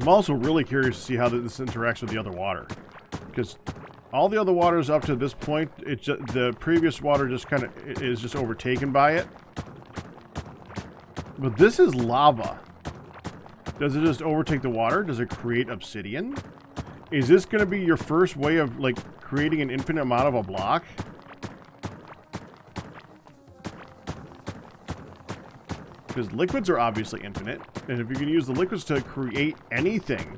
I'm also really curious to see how this interacts with the other water, because all the other waters up to this point, the previous water just kind of is just overtaken by it. But this is lava. Does it just overtake the water? Does it create obsidian? Is this going to be your first way of, like, creating an infinite amount of a block? Because liquids are obviously infinite, and if you can use the liquids to create anything...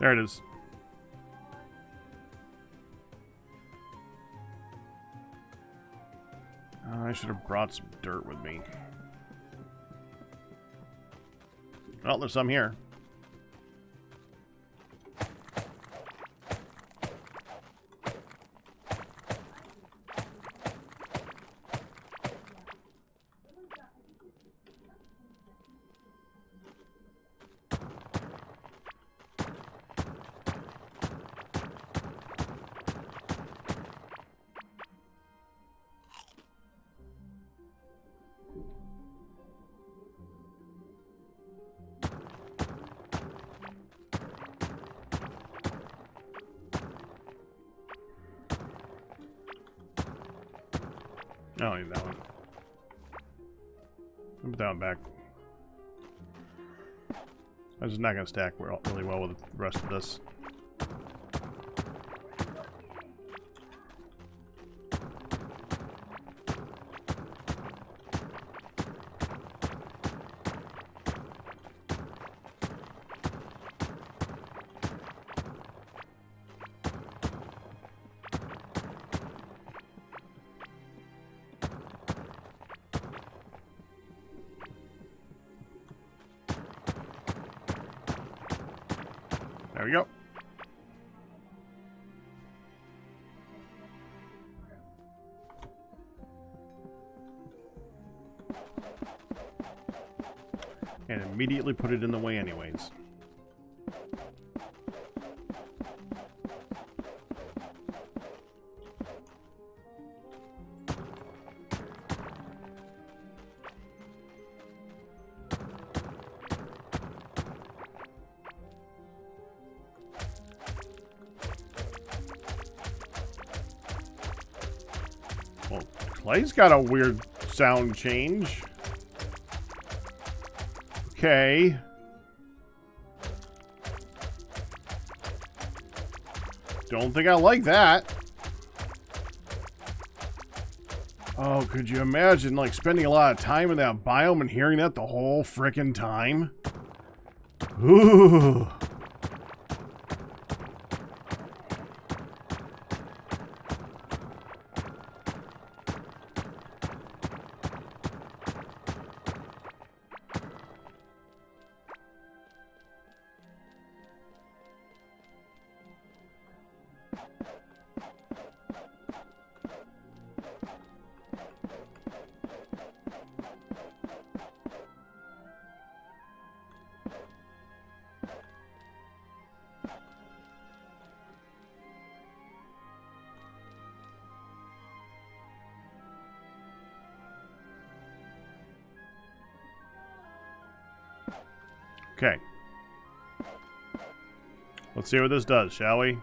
There it is. I should have brought some dirt with me. Well, there's some here. I don't need that one. I'll put that one back. I'm just not going to stack really well with the rest of this. There we go. And immediately put it in the way anyways. Clay's got a weird sound change. Okay. Don't think I like that. Oh, could you imagine, like, spending a lot of time in that biome and hearing that the whole frickin' time? Ooh. Okay. Let's see what this does, shall we?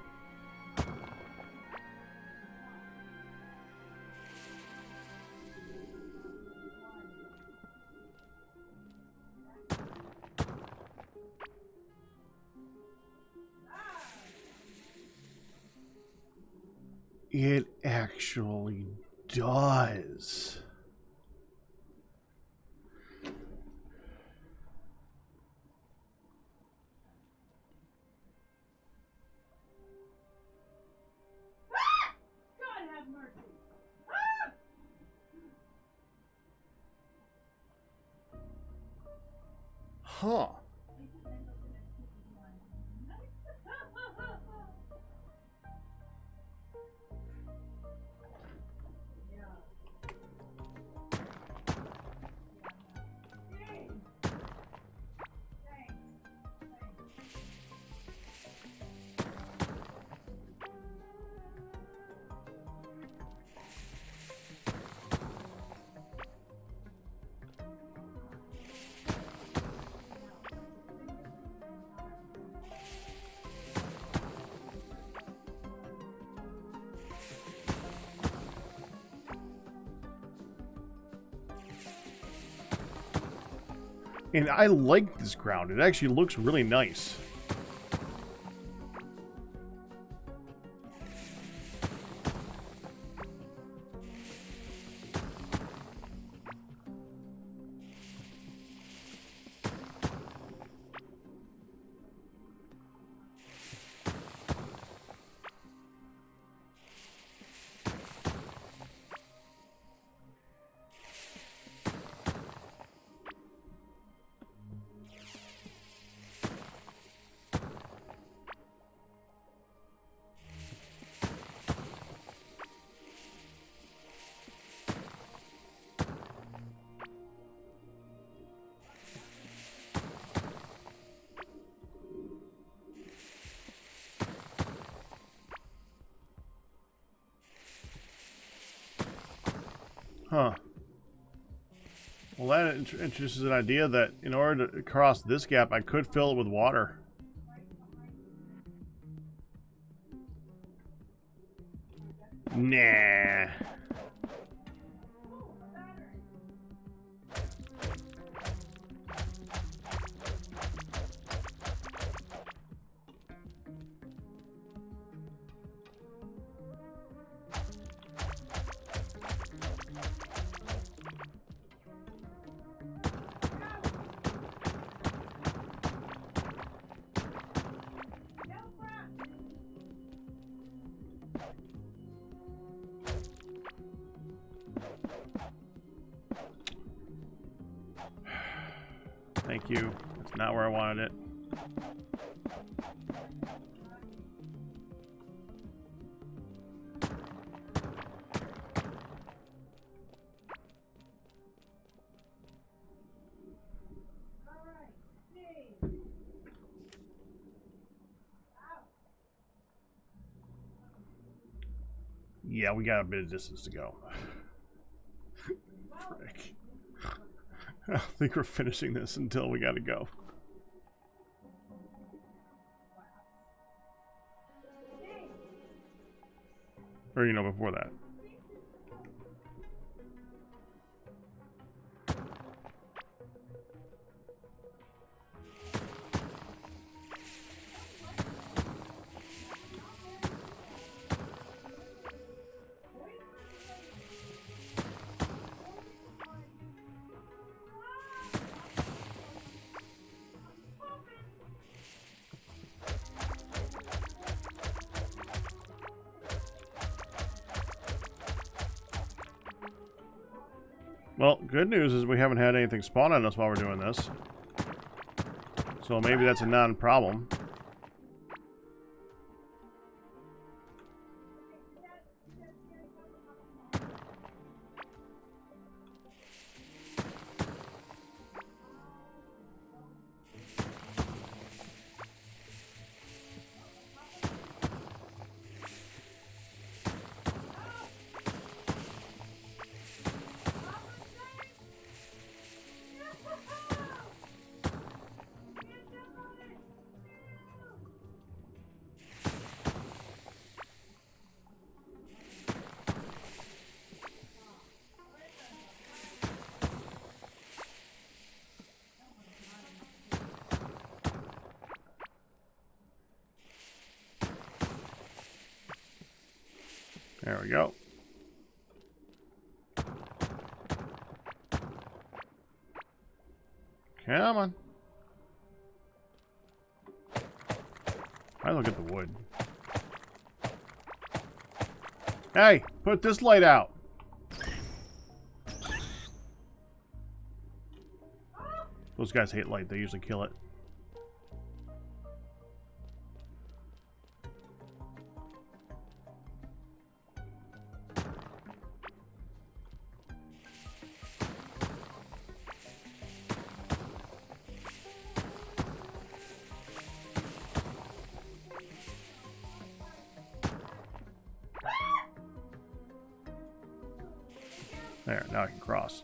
It actually does. God have mercy. Huh. And I like this ground. It actually looks really nice. Huh. Well, that introduces an idea that in order to cross this gap, I could fill it with water. Nah. Thank you. That's not where I wanted it. Yeah, we got a bit of distance to go. Frick. I don't think we're finishing this until we gotta go. Or, you know, before that. Well, good news is we haven't had anything spawn on us while we're doing this. So maybe that's a non-problem. There we go. Come on. I look at the wood. Hey, put this light out. Those guys hate light. They usually kill it. There, now I can cross.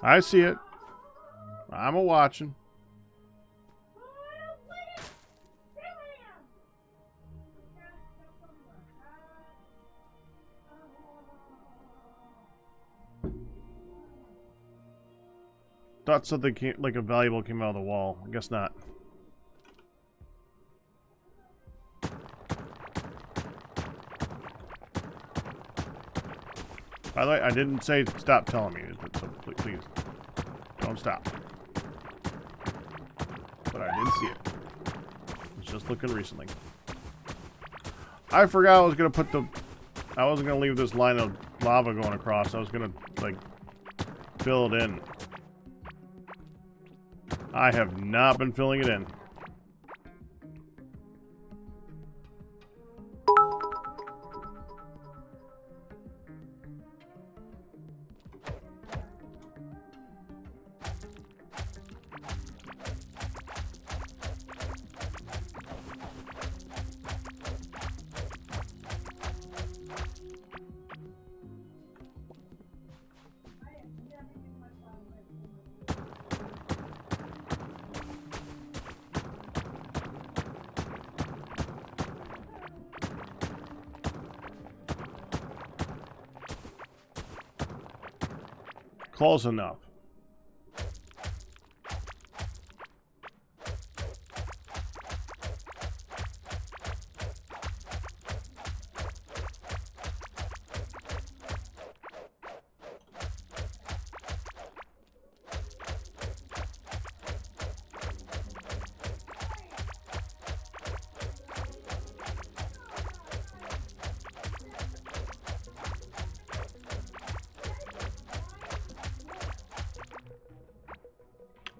I see it. I'm a-watching. Thought something came, like a valuable came out of the wall. I guess not. By the way, I didn't say stop telling me, so please don't stop. But I did see it. I was just looking recently. I forgot I was gonna put the. I wasn't gonna leave this line of lava going across. I was gonna like fill it in. I have not been filling it in. Close enough.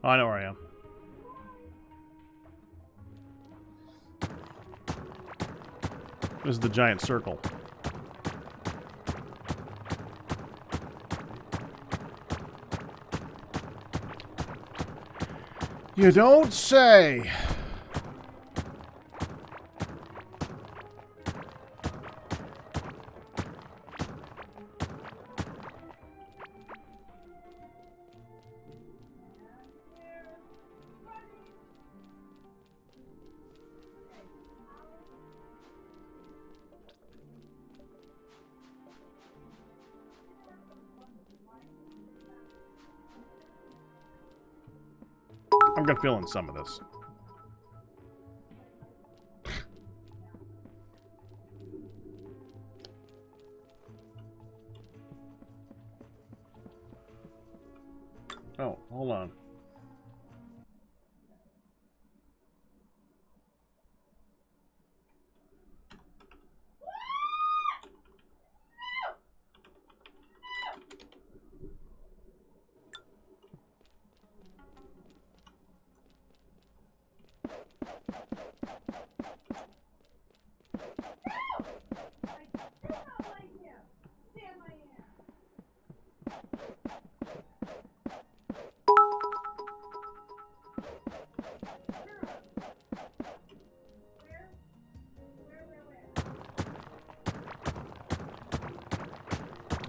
Oh, I know where I am. This is the giant circle. You don't say. I'm gonna fill in some of this. Oh, hold on.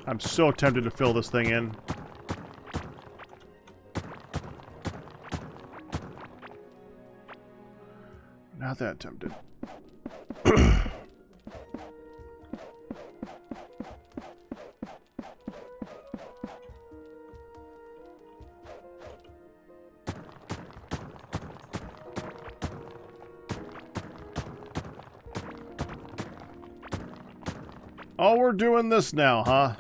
I'm so tempted to fill this thing in. Not that tempted. Oh, we're doing this now, huh?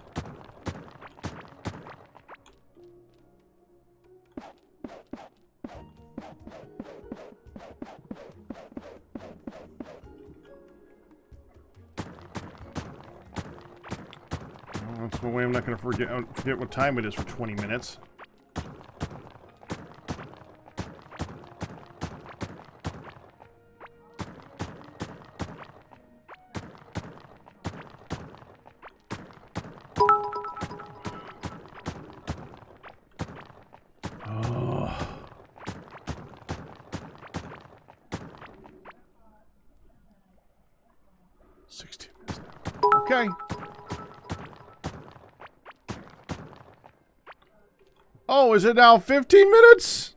That's the way I'm not going to forget what time it is for 20 minutes. Oh. $16 minutes now. Okay. Oh, is it now 15 minutes?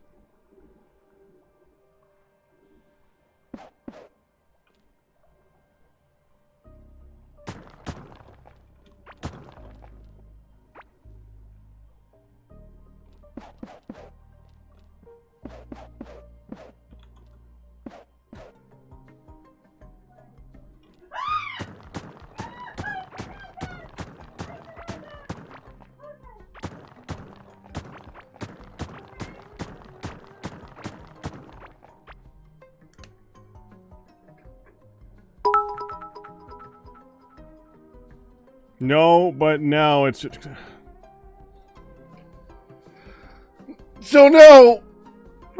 No, but now it's... So no,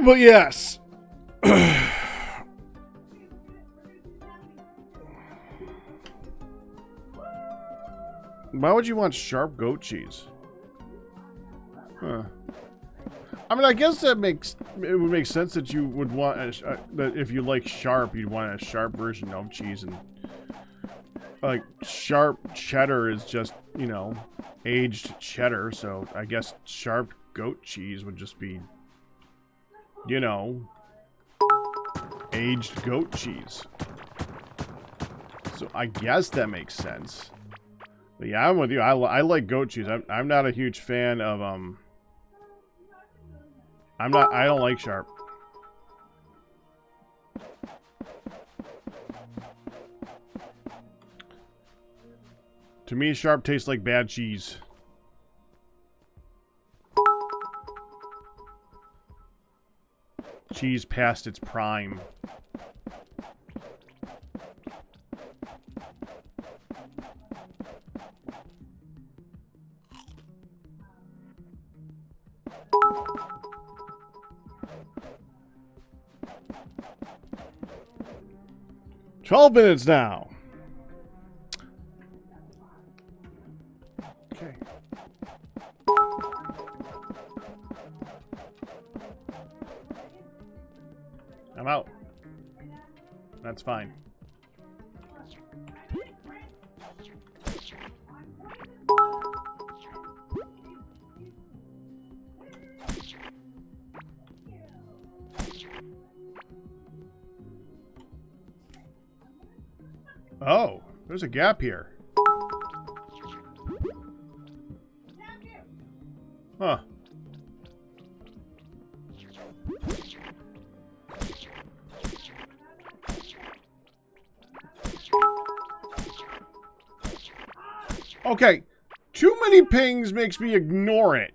but yes. Why would you want sharp goat cheese? Huh. I mean, I guess it would make sense that you would want that if you like sharp, you'd want a sharp version of cheese, and like sharp cheddar is just, you know, aged cheddar, so I guess sharp goat cheese would just be, you know, aged goat cheese. So I guess that makes sense. But yeah, I'm with you. I like goat cheese. I'm not a huge fan of I don't like sharp. To me, sharp tastes like bad cheese. Cheese past its prime. "12 minutes now." Okay. I'm out. That's fine. Oh, there's a gap here. Huh. Okay, too many pings makes me ignore it.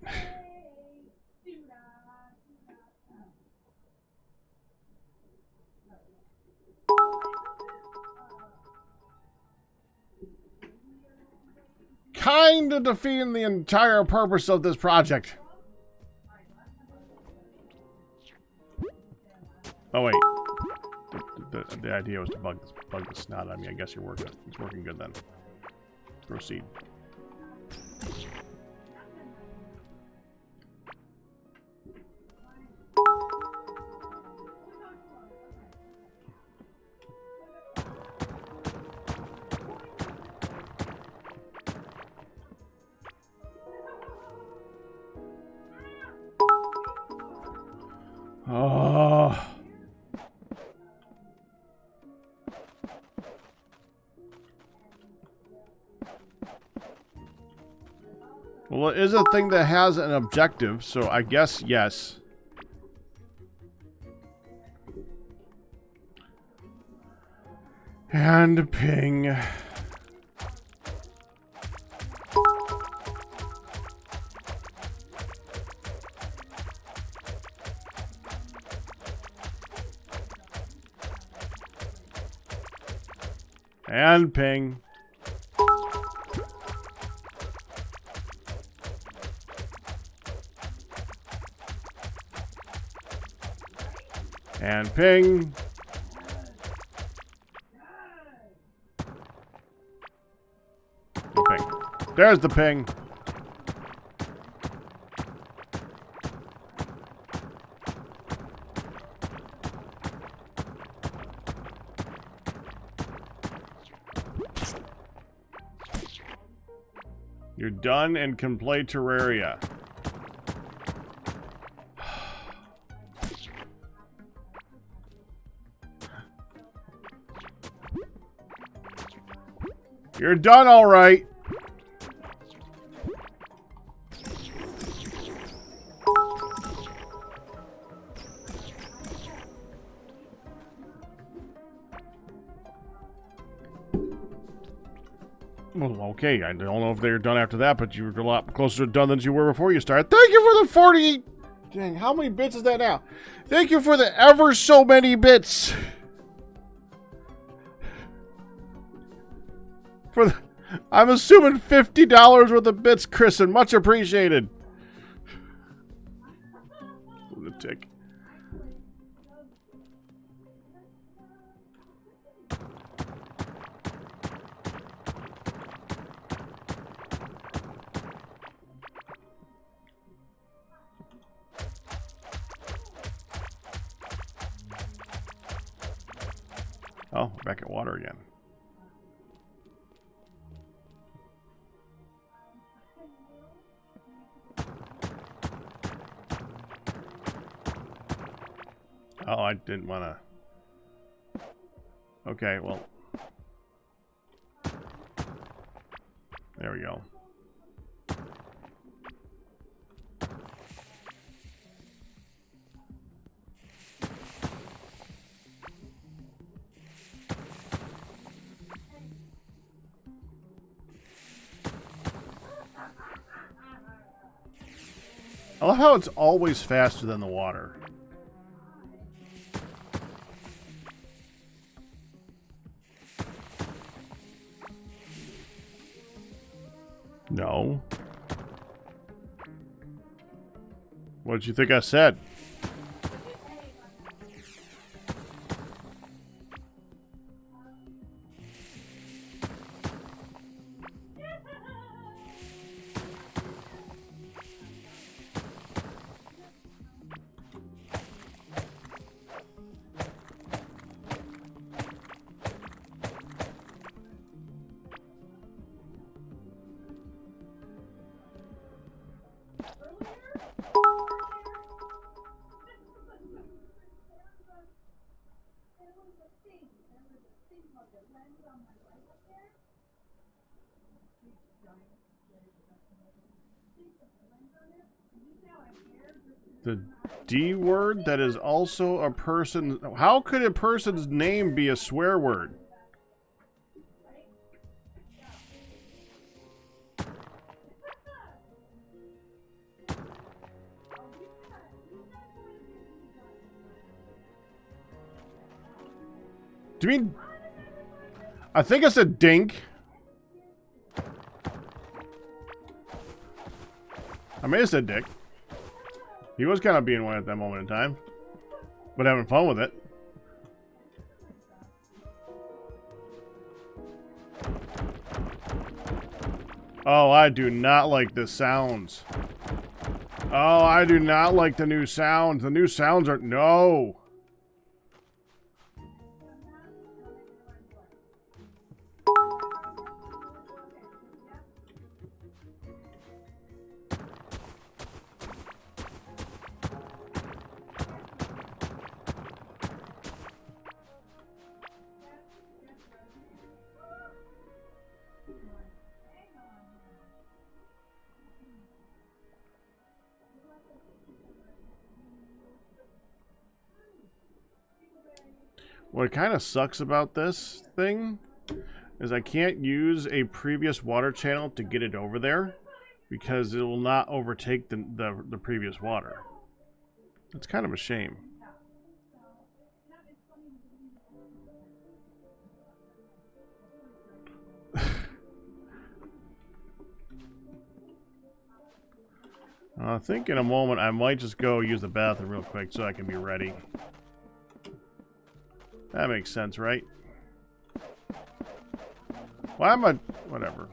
Kind of defeating the entire purpose of this project. Oh wait, the idea was to bug the snot on me. I guess it's working good then. Proceed. Oh. Well, it is a thing that has an objective, so I guess yes. And ping. And ping. And ping. The ping. There's the ping. You're done and can play Terraria. You're done, all right. Well, okay, I don't know if they're done after that, but you were a lot closer to done than you were before you started. Thank you for the 40... Dang, how many bits is that now? Thank you for the ever so many bits. For the, I'm assuming $50 worth of bits, Chris, and much appreciated. Lunatic. Oh, back at water again. Oh, I didn't want to. Okay, well. There we go. I love how it's always faster than the water. No. What did you think I said? The D word that is also a person. How could a person's name be a swear word? Do you mean... I think I said dink. I may have said dick. He was kind of being one at that moment in time. But having fun with it. Oh, I do not like the sounds. Oh, I do not like the new sounds. The new sounds are... No! What kind of sucks about this thing is I can't use a previous water channel to get it over there because it will not overtake the previous water. It's kind of a shame. I think in a moment I might just go use the bathroom real quick so I can be ready. That makes sense, right? Why am I... Whatever.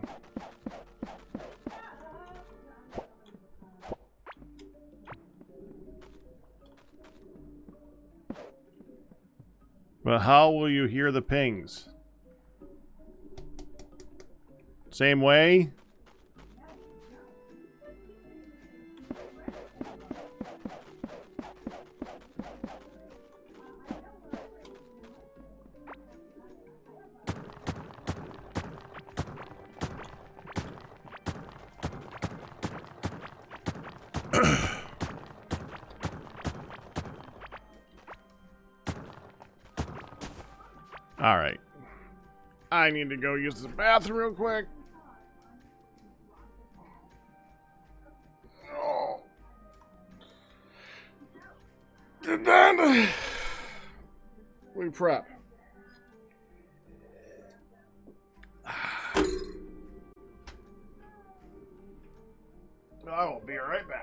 But how will you hear the pings? Same way? Alright. I need to go use the bathroom real quick. Oh. And then we prep. I will be right back.